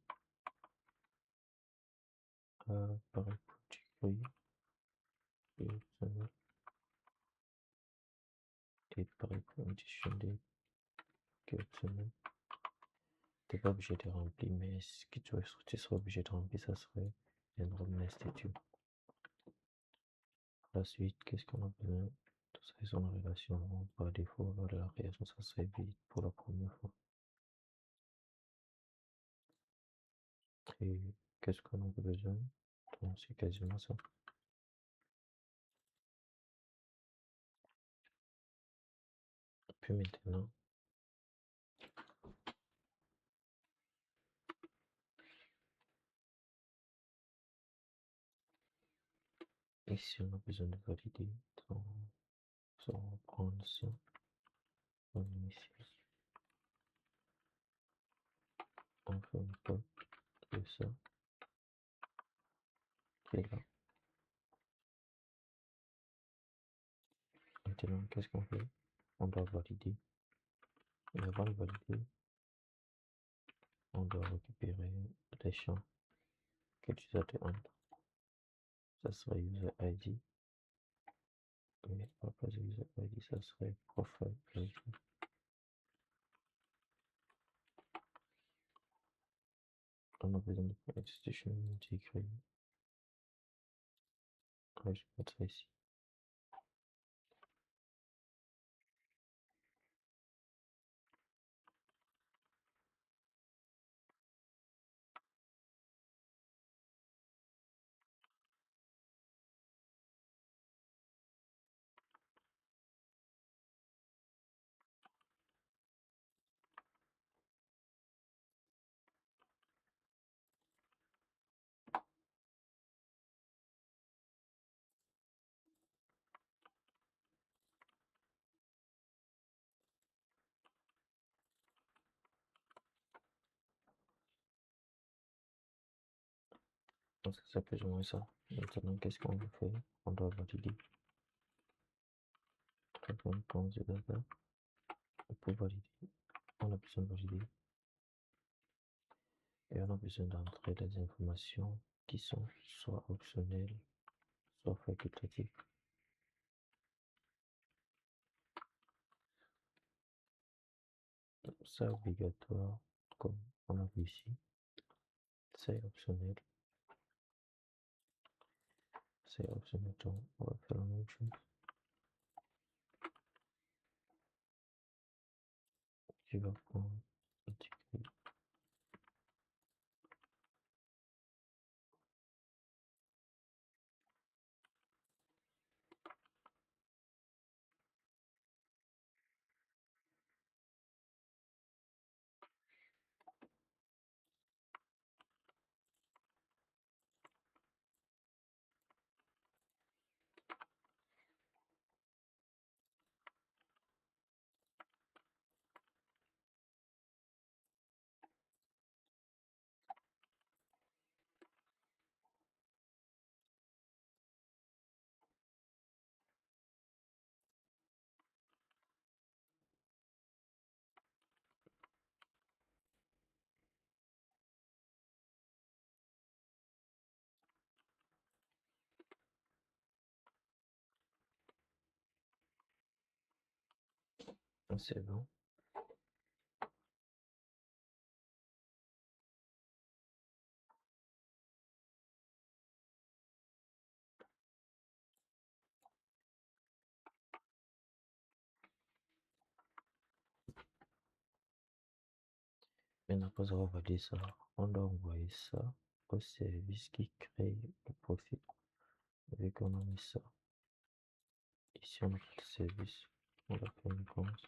Pareil pour degree qui est optionnel. Et pareil pour edition date qui est optionnel. Tu n'es pas obligé de remplir, mais ce que tu seras obligé de remplir, ça serait Enrollment Institute. La suite, qu'est-ce qu'on a besoin? Tout ça, ils sont en relation. Par défaut, lors de la création, ça serait vite pour la première fois. Et qu'est-ce qu'on a besoin? Donc, c'est quasiment ça. Puis maintenant, ici, on a besoin de valider. Donc, ça, on va prendre ça. On initie. On fait une pop de ça. Et là. Maintenant, qu'est-ce qu'on fait? On doit valider. Et avant de valider, on doit récupérer les champs que l'utilisateur entre. Ça serait user ID. Mais à la place de user ID, ça serait profile ID. On a besoin de institution degree. Ouais, je vais mettre ça ici. Donc ça c'est plus ou moins ça. Maintenant, qu'est-ce qu'on va faire? On doit valider. Quelqu'un commence de data. Pour valider, on a besoin de valider. Et on a besoin d'entrer des informations qui sont soit optionnelles, soit facultatives. C'est obligatoire, comme on a vu ici. C'est optionnel. C'est optionnel, donc on va faire la même chose. Tu vas prendre degree. C'est bon. Maintenant, après avoir validé ça, on doit envoyer ça au service qui crée le profil. Vu qu'on a mis ça, ici on a le service, on va faire une conse.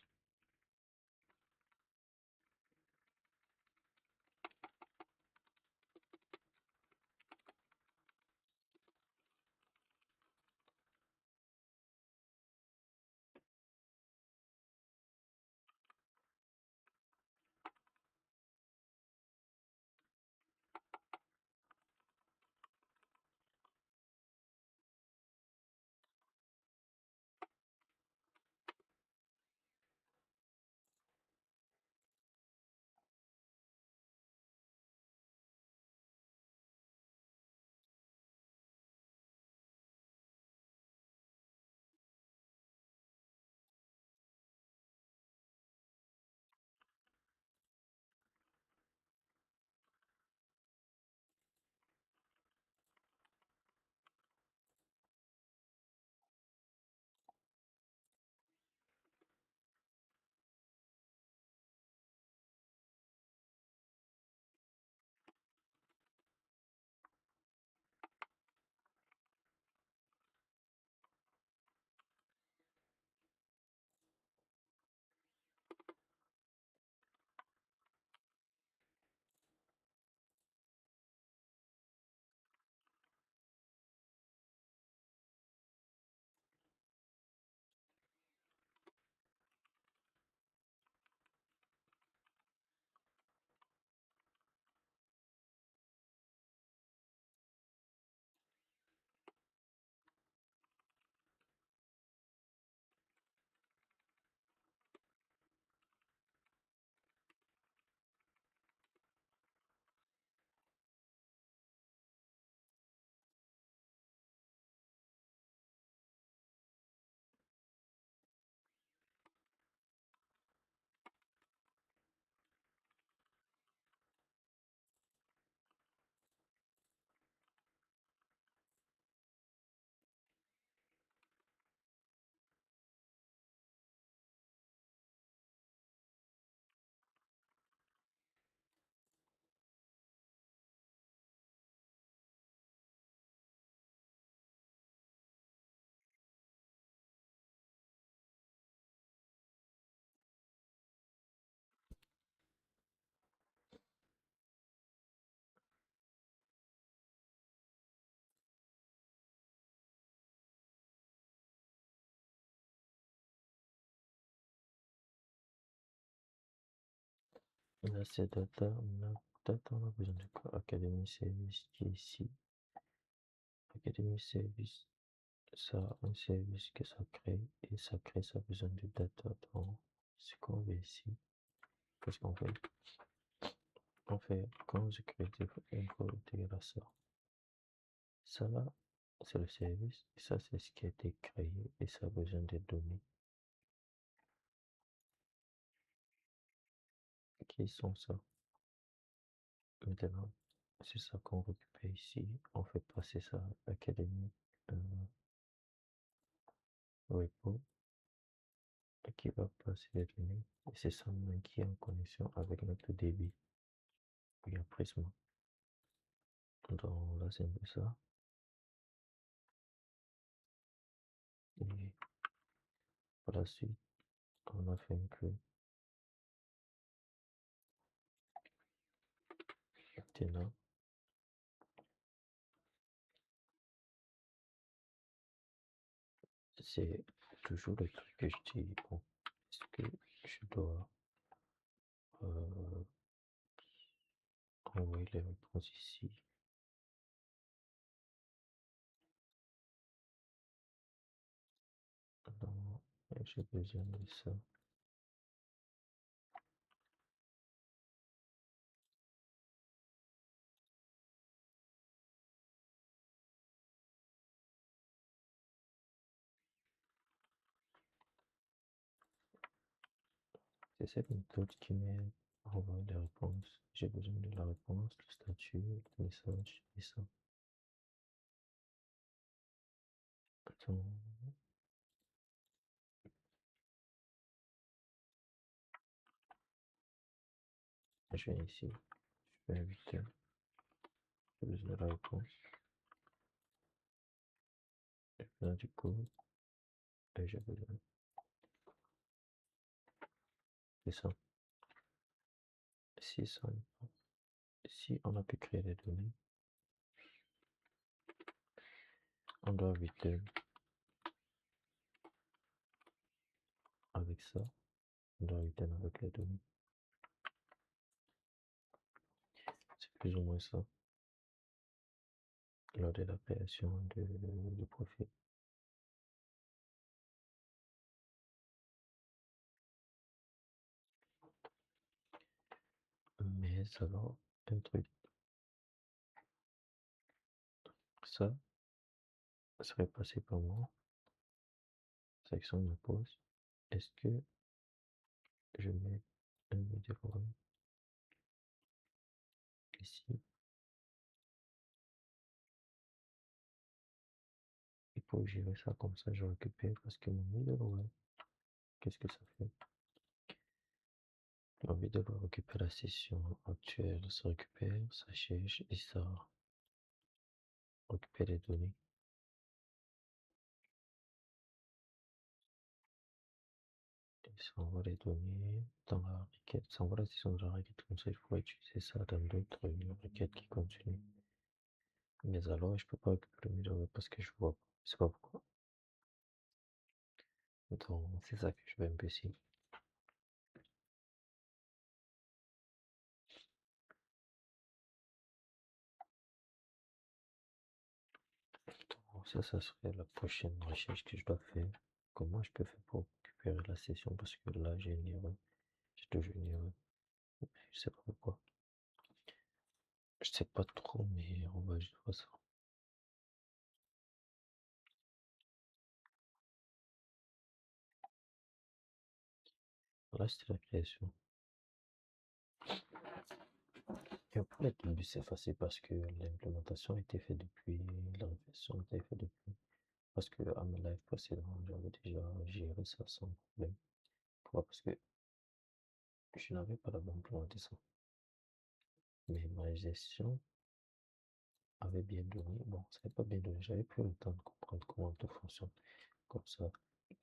Là, c'est data, on a besoin de quoi? Academy Service qui est ici. Academy Service, ça a un service que ça crée et ça crée, ça a besoin de data. Donc, ce qu'on veut ici, qu'est-ce qu'on fait? On fait, quand je crée des infos intégrer à ça. Ça là, c'est le service, et ça c'est ce qui a été créé et ça a besoin de données qui sont ça. Maintenant, c'est ça qu'on récupère ici. On fait passer ça à Academy Repo et qui va passer les données. Et c'est ça maintenant qui est en connexion avec notre débit. Et après ça, donc là c'est un peu ça. Et par la suite, on a fait un creux. Maintenant, c'est toujours le truc que je dis. Bon, est-ce que je dois envoyer les réponses ici? Non, j'ai besoin de ça. C'est cette méthode qui m'aide à envoyer des réponses. J'ai besoin de la réponse, le statut, le message et ça. Attends, Je viens ici, je fais inviter, j'ai besoin de la réponse, j'ai besoin du code, et j'ai besoin, c'est ça. Si on a pu créer des données, on doit return avec ça, on doit return avec les données. C'est plus ou moins ça lors de la création du profil. Mais alors, un truc, ça serait passé par moi, section me pose, est-ce que je mets un middleware ici, et pour gérer ça comme ça, je récupère parce que mon middleware, qu'est-ce que ça fait? Mon middleware récupère la session actuelle, ça récupère, ça cherche et ça récupère les données. Et ça envoie les données dans la requête, ça envoie la session dans la requête, comme ça il faut utiliser ça dans d'autres requêtes qui continuent. Mais alors, je peux pas récupérer le middleware parce que je vois pas, je sais pas pourquoi. Donc, c'est ça que je vais imbécile. Donc, ça serait la prochaine recherche que je dois faire. Comment je peux faire pour récupérer la session parce que là, j'ai une erreur. J'ai toujours une erreur. Je sais pas pourquoi. Je sais pas trop, mais on va juste voir ça. Là, c'était la création. Et après, le but c'est facile parce que l'implémentation a été faite depuis, la réflexion a été faite depuis. Parce que à ma live précédent, j'avais déjà géré ça sans problème. Pourquoi? Parce que je n'avais pas la bonne implémentation. Mais ma gestion avait bien donné. Bon, ça n'avait pas bien donné. J'avais pris le temps de comprendre comment tout fonctionne. Comme ça,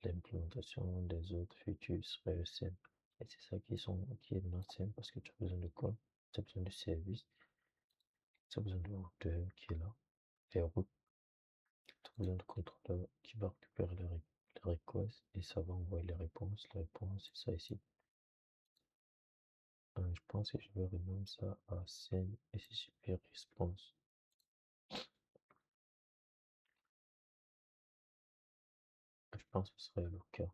l'implémentation des autres features serait simple. Et c'est ça qui est not simple parce que tu as besoin de quoi? Tu as besoin de service, tu as besoin de routeur qui est là, et route, tu as besoin de contrôleur qui va récupérer les requests et ça va envoyer les réponses. Les réponses, c'est ça ici. Je pense que je vais renommer ça à send SCP response. Je pense que ce serait le cas.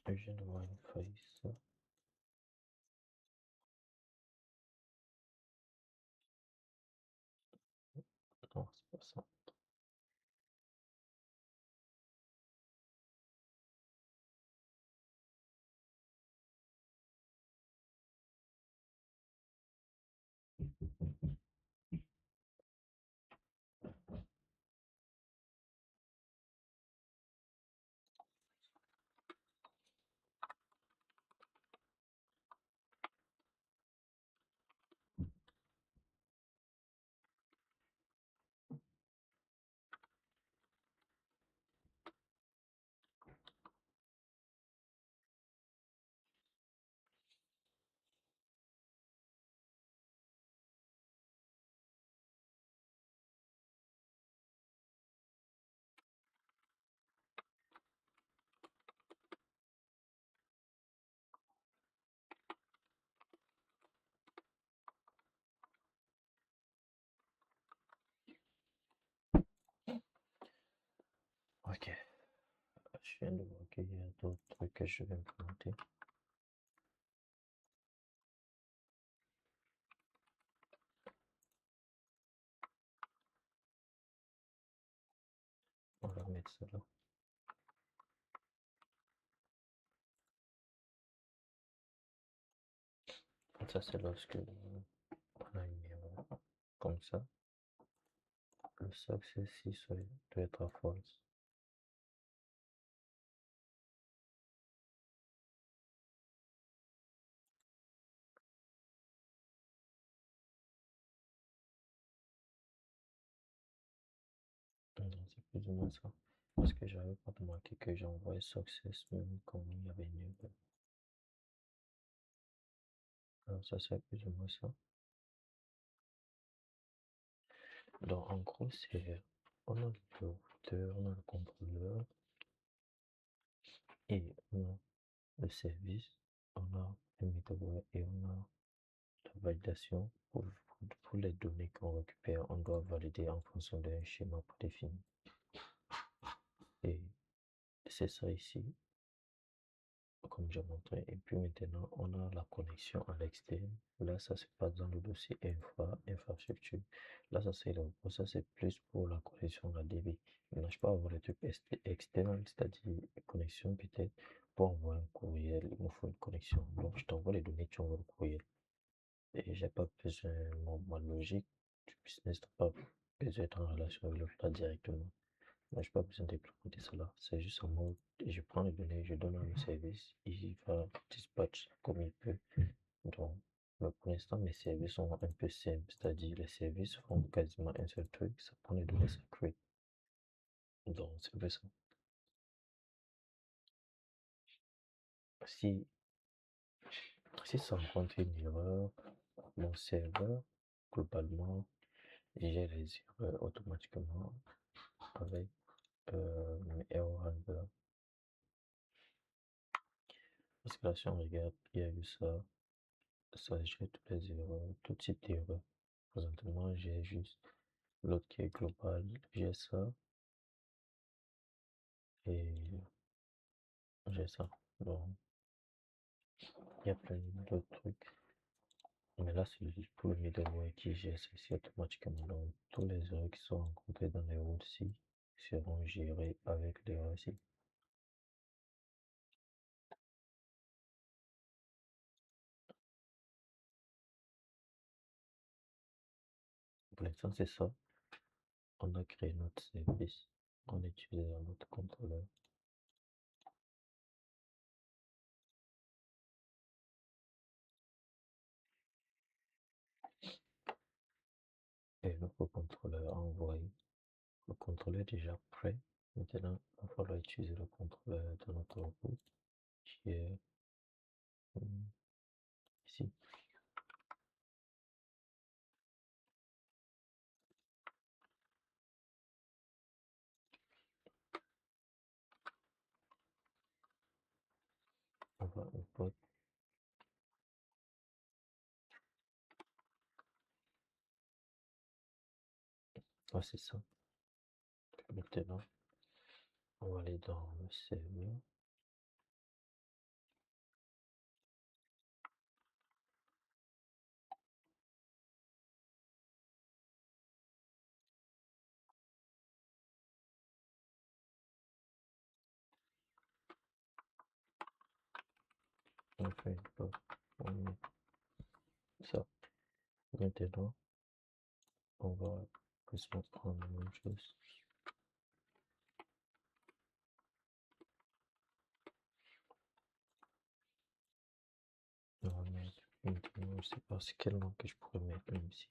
Je viens de voir une faille, ça. Non, c'est pas ça. Ok, je viens de voir qu'il y a d'autres trucs que je vais implémenter. On va mettre ça là. Ça, c'est lorsque on a une erreur comme ça. Le success ici doit être à false. C'est plus ou moins ça. Parce que j'avais pas remarqué que j'ai envoyé success même quand il y avait une erreur. Alors ça, c'est plus ou moins ça. Donc en gros, c'est on a le routeur, on a le contrôleur et on a le service, on a le middleware et on a la validation pour les données qu'on récupère. On doit valider en fonction d'un schéma prédéfini. Et c'est ça ici, comme j'ai montré. Et puis maintenant, on a la connexion à l'externe. Là, ça se passe dans le dossier infrastructure. Là, ça c'est plus pour la connexion à DB. Maintenant, je peux avoir les trucs externes, c'est-à-dire connexion peut-être pour envoyer un courriel. Il me faut une connexion. Donc, je t'envoie les données, tu envoies le courriel. Et j'ai pas besoin, ma logique du business n'a pas besoin d'être en relation avec le là directement. Moi, j'ai pas besoin d'implémenter cela. C'est juste en mode, je prends les données, je donne à mon service, il va dispatch comme il peut. Donc, mais pour l'instant, mes services sont un peu simples, c'est-à-dire les services font quasiment un seul truc, ça prend les données, ça crée. Donc, c'est un peu ça. Si, si ça rencontre une erreur, mon serveur, globalement, gère les erreurs automatiquement avec error handler. Parce que là, si on regarde, il y a eu ça gère toutes les erreurs, tout type d'erreurs. Présentement, j'ai juste l'autre qui est global, j'ai ça et j'ai ça. Donc, il y a plein d'autres trucs. Mais là, c'est juste pour le middleware qui gère ceci automatiquement. Donc, tous les erreurs qui sont rencontrées dans les routes-ci seront gérées avec l'erreur-ci. Pour l'instant, c'est ça. On a créé notre service. On utilise notre contrôleur. Et notre contrôleur a envoyé. Le contrôleur est déjà prêt. Maintenant, il va falloir utiliser le contrôleur dans notre route qui est ici. On va import. Ah, c'est ça. Maintenant, on va aller dans le serveur. On fait import. On met ça. Maintenant, on va plus prendre la même chose. On va mettre maintenant, je sais pas c'est quel nom que je pourrais mettre même ici.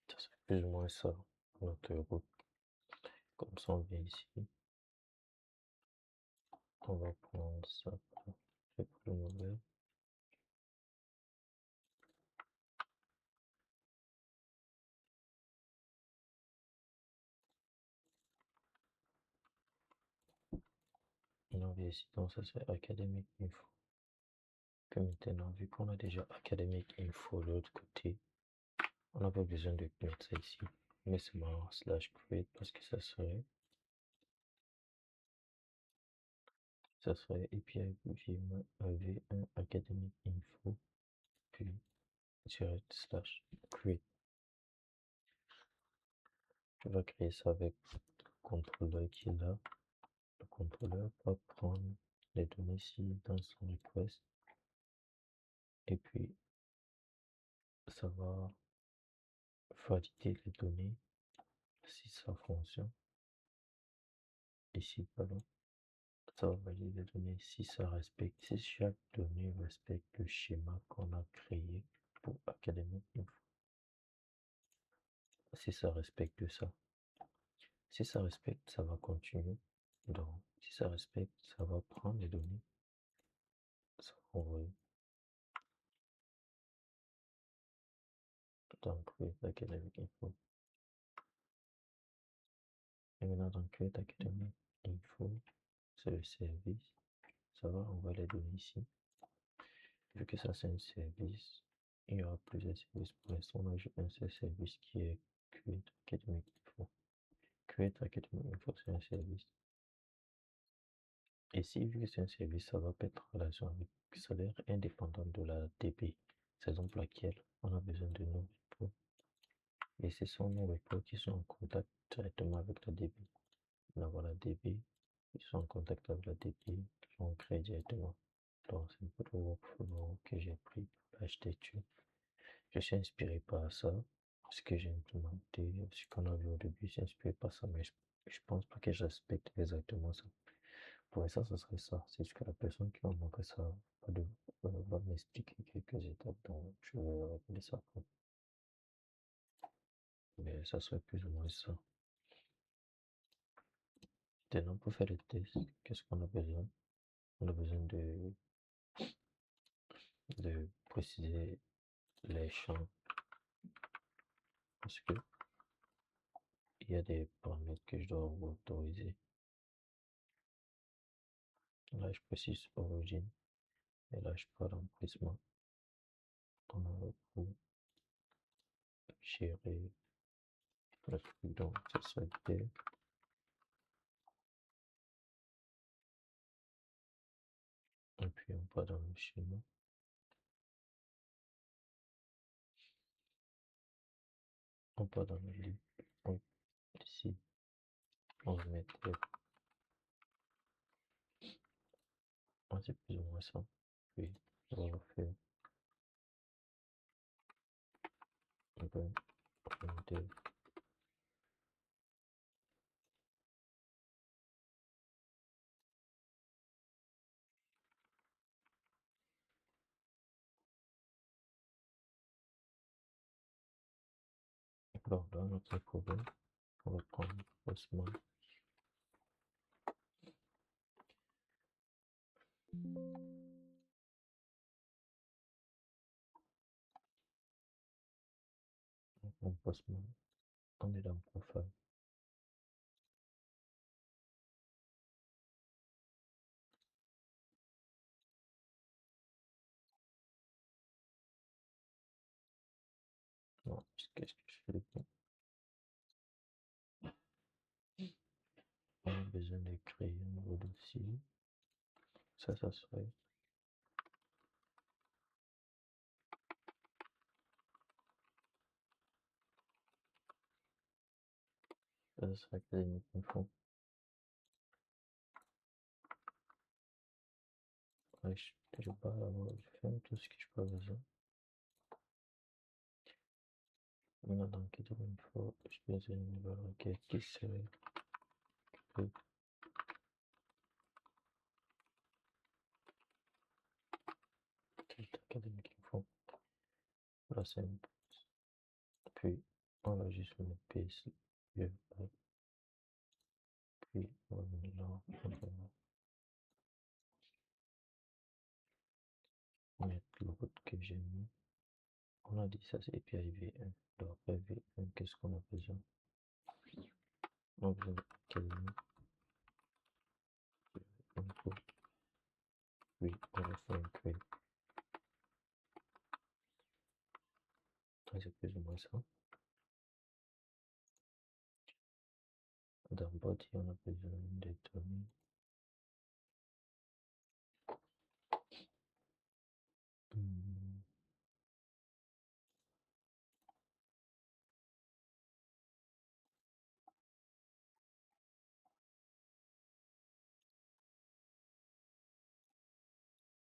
Ça c'est plus ou moins ça, notre route. Comme ça, on vient ici. On va prendre ça. Je vais prendre le mauvais. avait ici, donc ça serait academic info. Puis maintenant, vu qu'on a déjà academic info de l'autre côté, on n'a pas besoin de mettre ça ici, mais c'est marrant slash create parce que ça serait API v1 academic info puis slash create. Je vais créer ça avec le contrôleur qui est là. Le contrôleur va prendre les données ici dans son request et puis ça va valider les données si ça fonctionne. Ici, pardon. Ça va valider les données si ça respecte, si chaque donnée respecte le schéma qu'on a créé pour Academic Info. Si ça respecte ça. Si ça respecte, ça va continuer. Donc, si ça respecte, ça va prendre les données. Ça va envoyer. Donc, Create Academic Info. Et maintenant, dans Create Academic Info, c'est le service. Ça va envoyer les données ici. Vu que ça, c'est un service, il y aura plusieurs services. Pour l'instant, on a juste un seul service qui est Create Academic Info. Create Academic Info, c'est un service. Et si, vu que c'est un service, ça va être en relation avec le salaire indépendant de la DB. C'est donc pour laquelle on a besoin de nos repos. Et ce sont nos repos qui sont en contact directement avec la DB. Là, voilà, DB, ils sont en contact avec la DB, on crée directement. Donc, c'est un peu le workflow que j'ai pris pour l'architecture. Je suis inspiré par ça. Ce que j'ai implémenté, ce qu'on a vu au début, c'est inspiré par ça, mais je pense pas que je respecte exactement ça. Pour l'instant, ce serait ça. C'est juste que la personne qui va manquer ça va m'expliquer quelques étapes, donc je vais regarder ça après. Mais ça serait plus ou moins ça. Maintenant, pour faire le test, qu'est-ce qu'on a besoin? On a besoin de préciser les champs parce que il y a des paramètres que je dois autoriser. Là, je précise origine et là, je pars dans Prisma pour gérer le truc. Donc, ça serait dev. Et puis, on part dans le schéma. On part dans le livre. Ici, on va mettre c'est plus ou moins ça. Puis, on va faire un peu de alors là, notre problème, on va prendre Postman. On Postman, on est dans Profile. Non, qu'est-ce que je fais de bon? On a besoin de créer un nouveau dossier. Ça serait Academic Info. Ouais, je vais pas avoir fait tout ce que je peux besoin. Maintenant, dans Academic Info, je peux utiliser une nouvelle requête qui serait Academic Info. Là, c'est une pause. Puis, on va juste mettre PS. Puis, on va venir là, on va mettre le code que j'ai mis. On a dit ça, c'est API V1. Donc, après V1, qu'est-ce qu'on a besoin? On a besoin d'Academic Info. ça. Dans body, on a besoin des données. Hmm,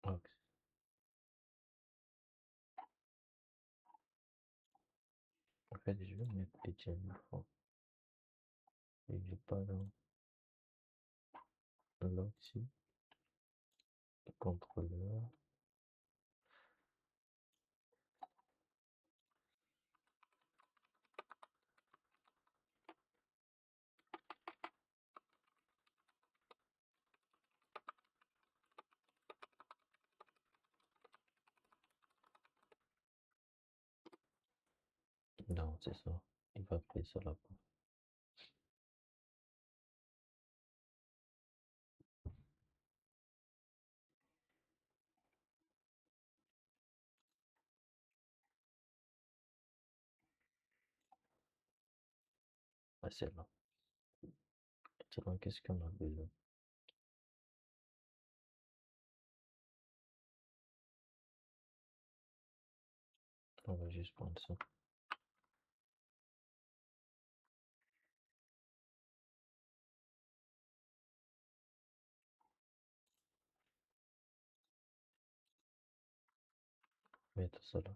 ok. En fait, je vais mettre Etienne une fois. Et je pas dans l'outil, contrôleur. Non, c'est ça. Il va appeler ça là-bas. Ah, c'est là. Maintenant, qu'est-ce qu'on a besoin? On va juste prendre ça. Mettre ça là.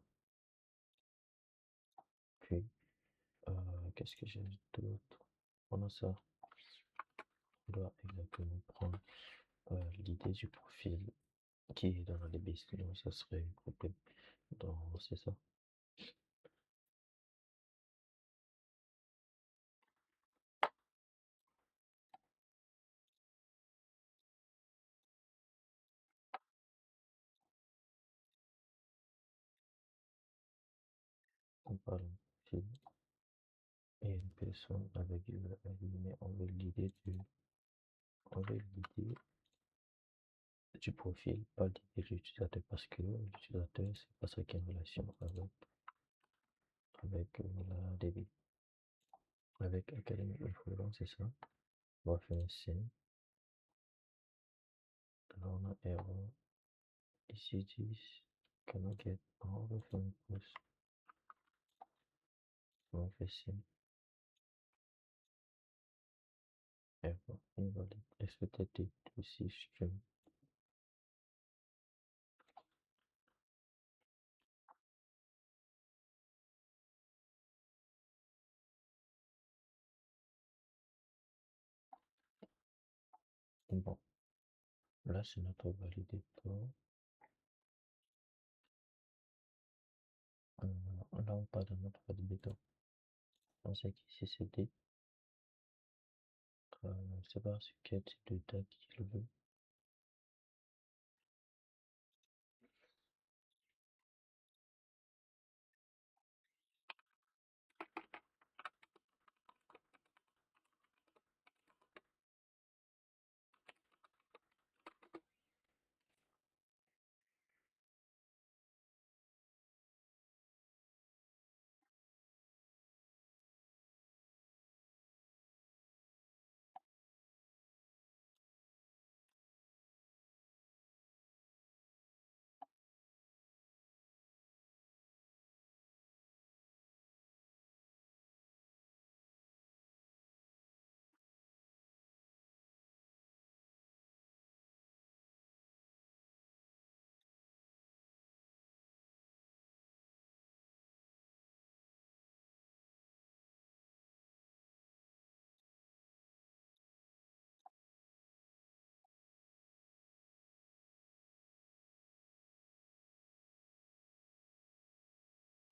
Puis, qu'est-ce que j'ai d'autre? On a ça. On doit exactement prendre l'idée du profil qui est dans la DB, sinon ça serait coupé. Donc, c'est ça. On parle de profil et une personne avec mais on veut l'idée du profil, pas l'idée de l'utilisateur, parce que l'utilisateur, c'est pas ça qui est en relation avec la DB. Avec Academic Influence, c'est ça. On va faire un signe. Là, on a error. Ici, 10. Cannot get. On va faire un pouce. On fait signe. Error. Invalide. Expected aussi string. Bon. Là, c'est notre validateur. Là, on parle de notre validateur. On sait qu'ici, c'est D. C'est pas sur quel type de date qu'il veut.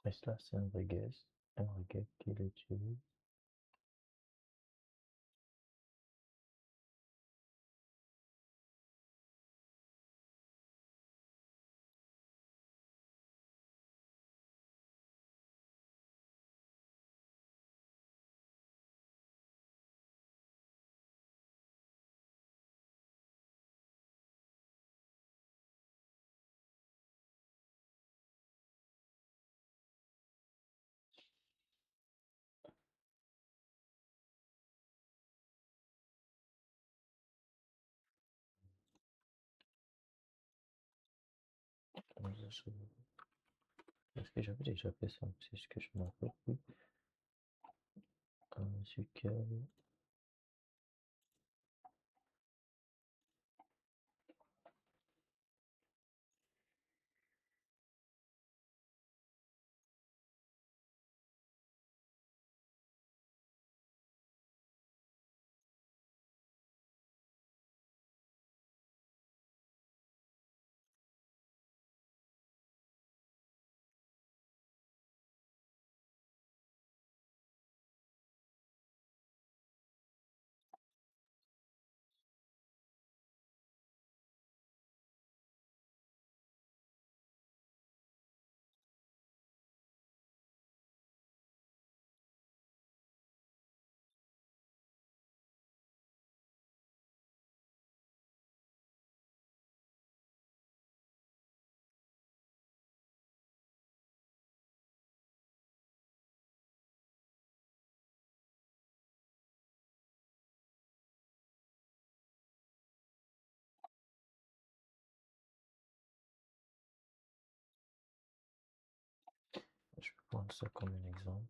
Et cela, c'est un regex. Un regex qu'il utilise. Est-ce que j'avais déjà fait ça? C'est ce que je me rappelle plus. Sucre. Je vais prendre ça comme un exemple.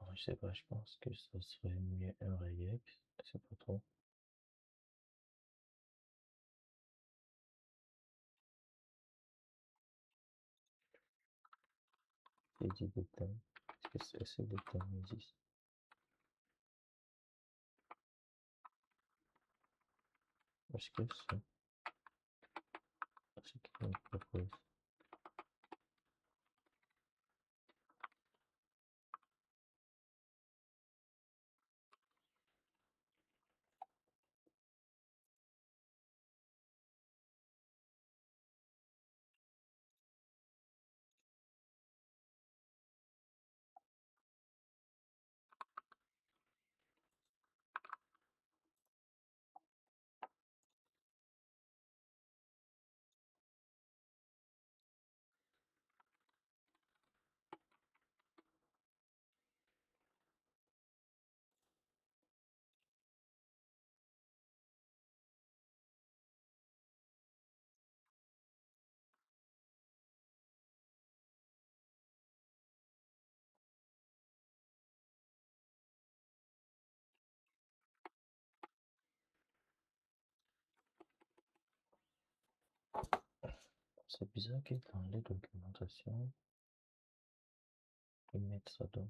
Alors, je sais pas, je pense que ça serait mieux un regex. C'est pas trop. C'est dit de temps. Est-ce que c'est de temps existe? Est-ce que c'est ce qu'il me propose? C'est bizarre que dans les documentations, ils mettent ça dans.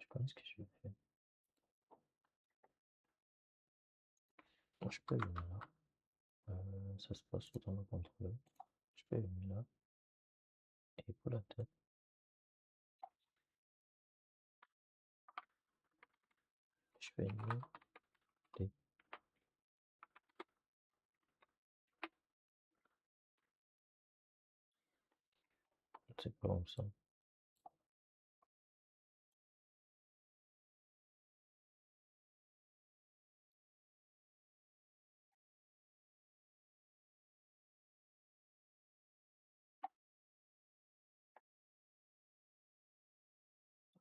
Je connais ce que je vais faire. Je peux le mettre là. Ça se passe dans le contrôleur. Je peux le mettre là. Et pour la tête, Venue des... C'est pas comme ça.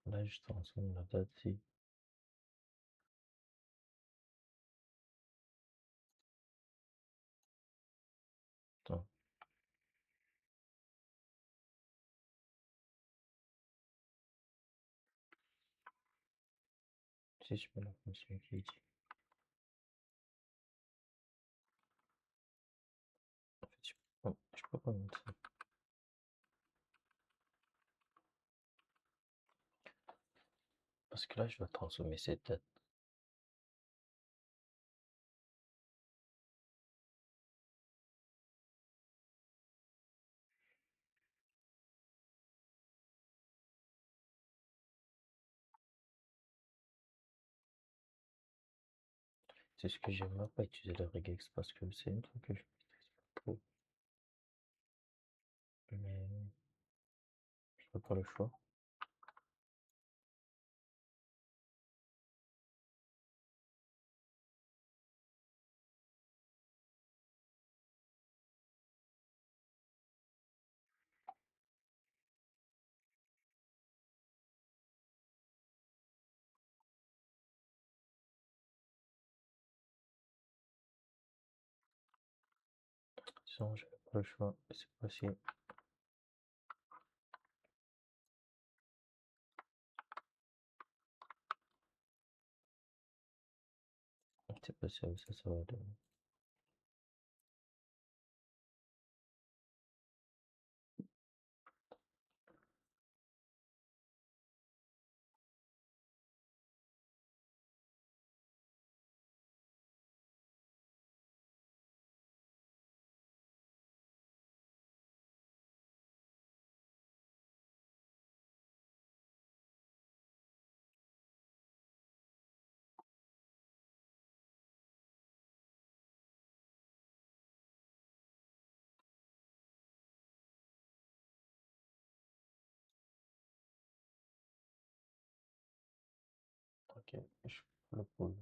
Là, je transforme la date ici. Attends. Si je mets la fonction qui dit. En fait, je peux pas mettre ça. Parce que là, je dois transformer cette date. C'est ce que j'aime même pas utiliser le regex parce que c'est un truc que je maîtrise pas trop. Mais je n'ai pas le choix. Sinon, je n'ai pas le choix. C'est possible. C'est possible, ça va donner. Ok, je le pose.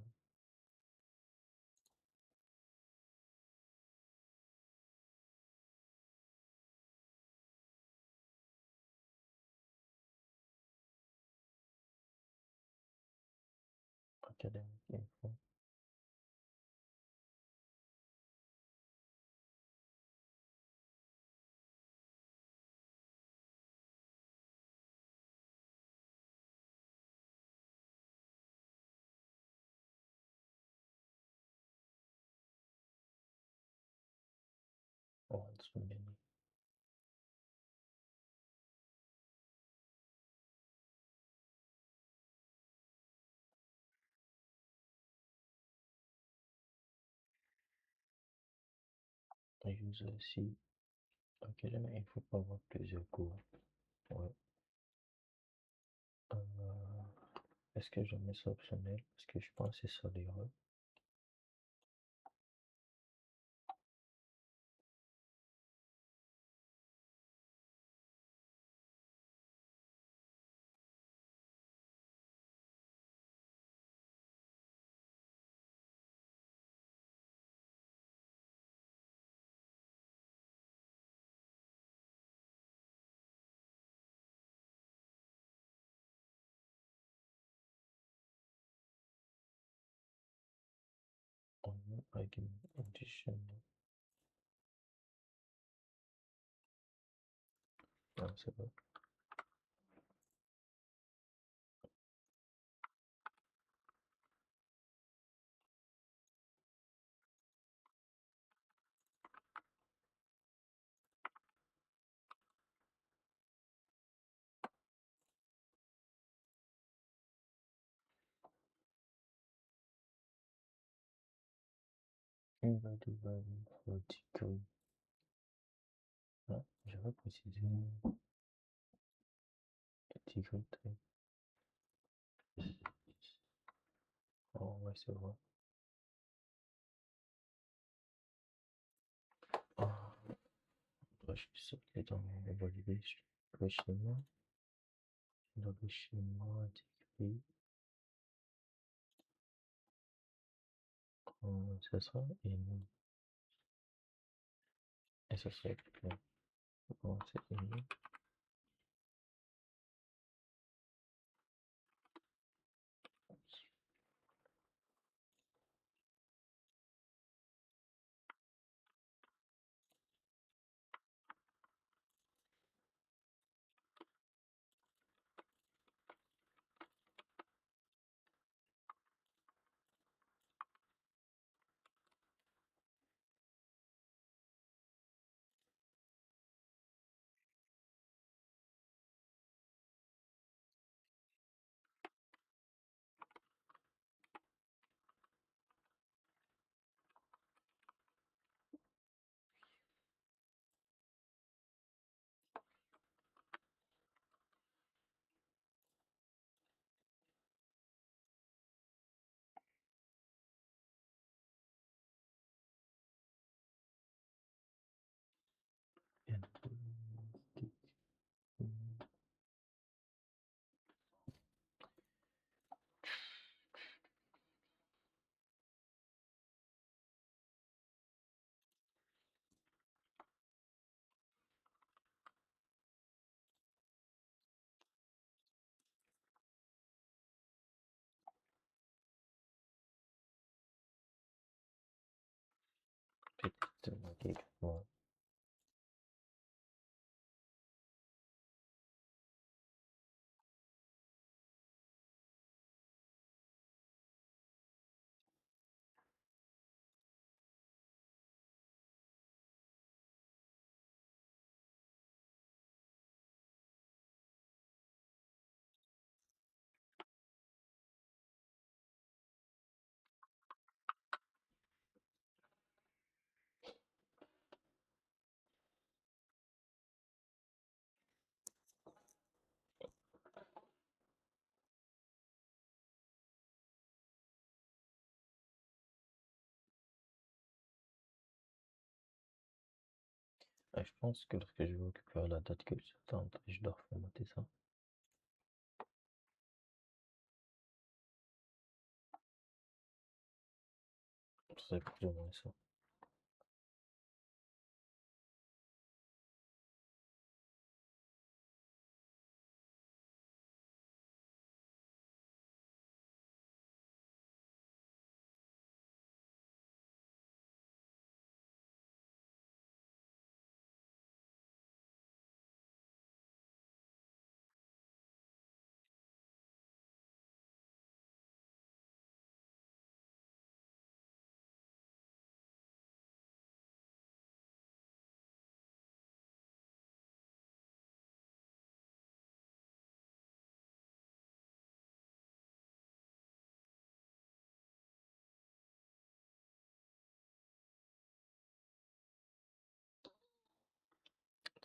Académique info. Oh, c'est bien. User aussi. Ok, là, mais il faut pas avoir plusieurs cours. Ouais. Est-ce que je mets ça optionnel? Parce que je pense que c'est ça l'erreur. On met argument additional. Ah, c'est bon. Invalid value for degree. Ah, je vais préciser degree type. Oh, ouais, c'est vrai. Ah, ouais, je sais que dans le valider, le schéma, dans le schéma décrit, c'est ça, et ça c'est, bon, c'est une, peut-être, ouais. Ah, je pense que lorsque je vais récupérer la date que j'attends, je dois formater ça. C'est plus ou moins ça.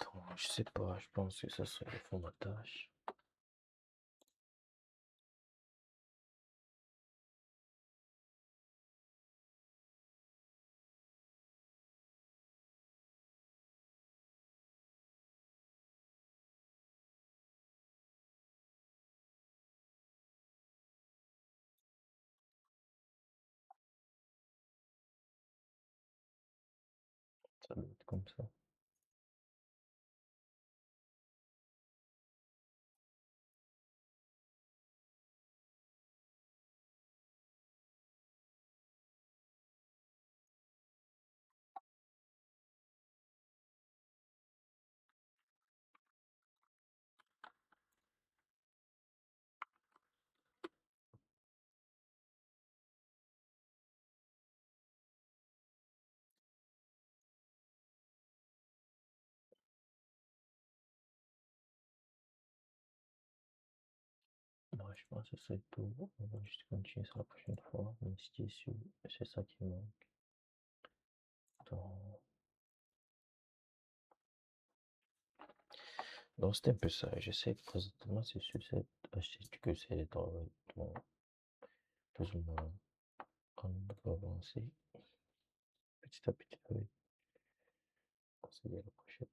Attends, je sais pas, je pense que ça serait le formatage. Ça doit être comme ça. Ouais, je pense que ce serait tout. On va juste continuer ça la prochaine fois. Mais c'est ça qui manque. Dans... Donc c'était un peu ça. J'essaie présentement, c'est sur cette astuce que c'est dans plus ou moins on va avancer petit à petit. Oui. On se dit à la prochaine.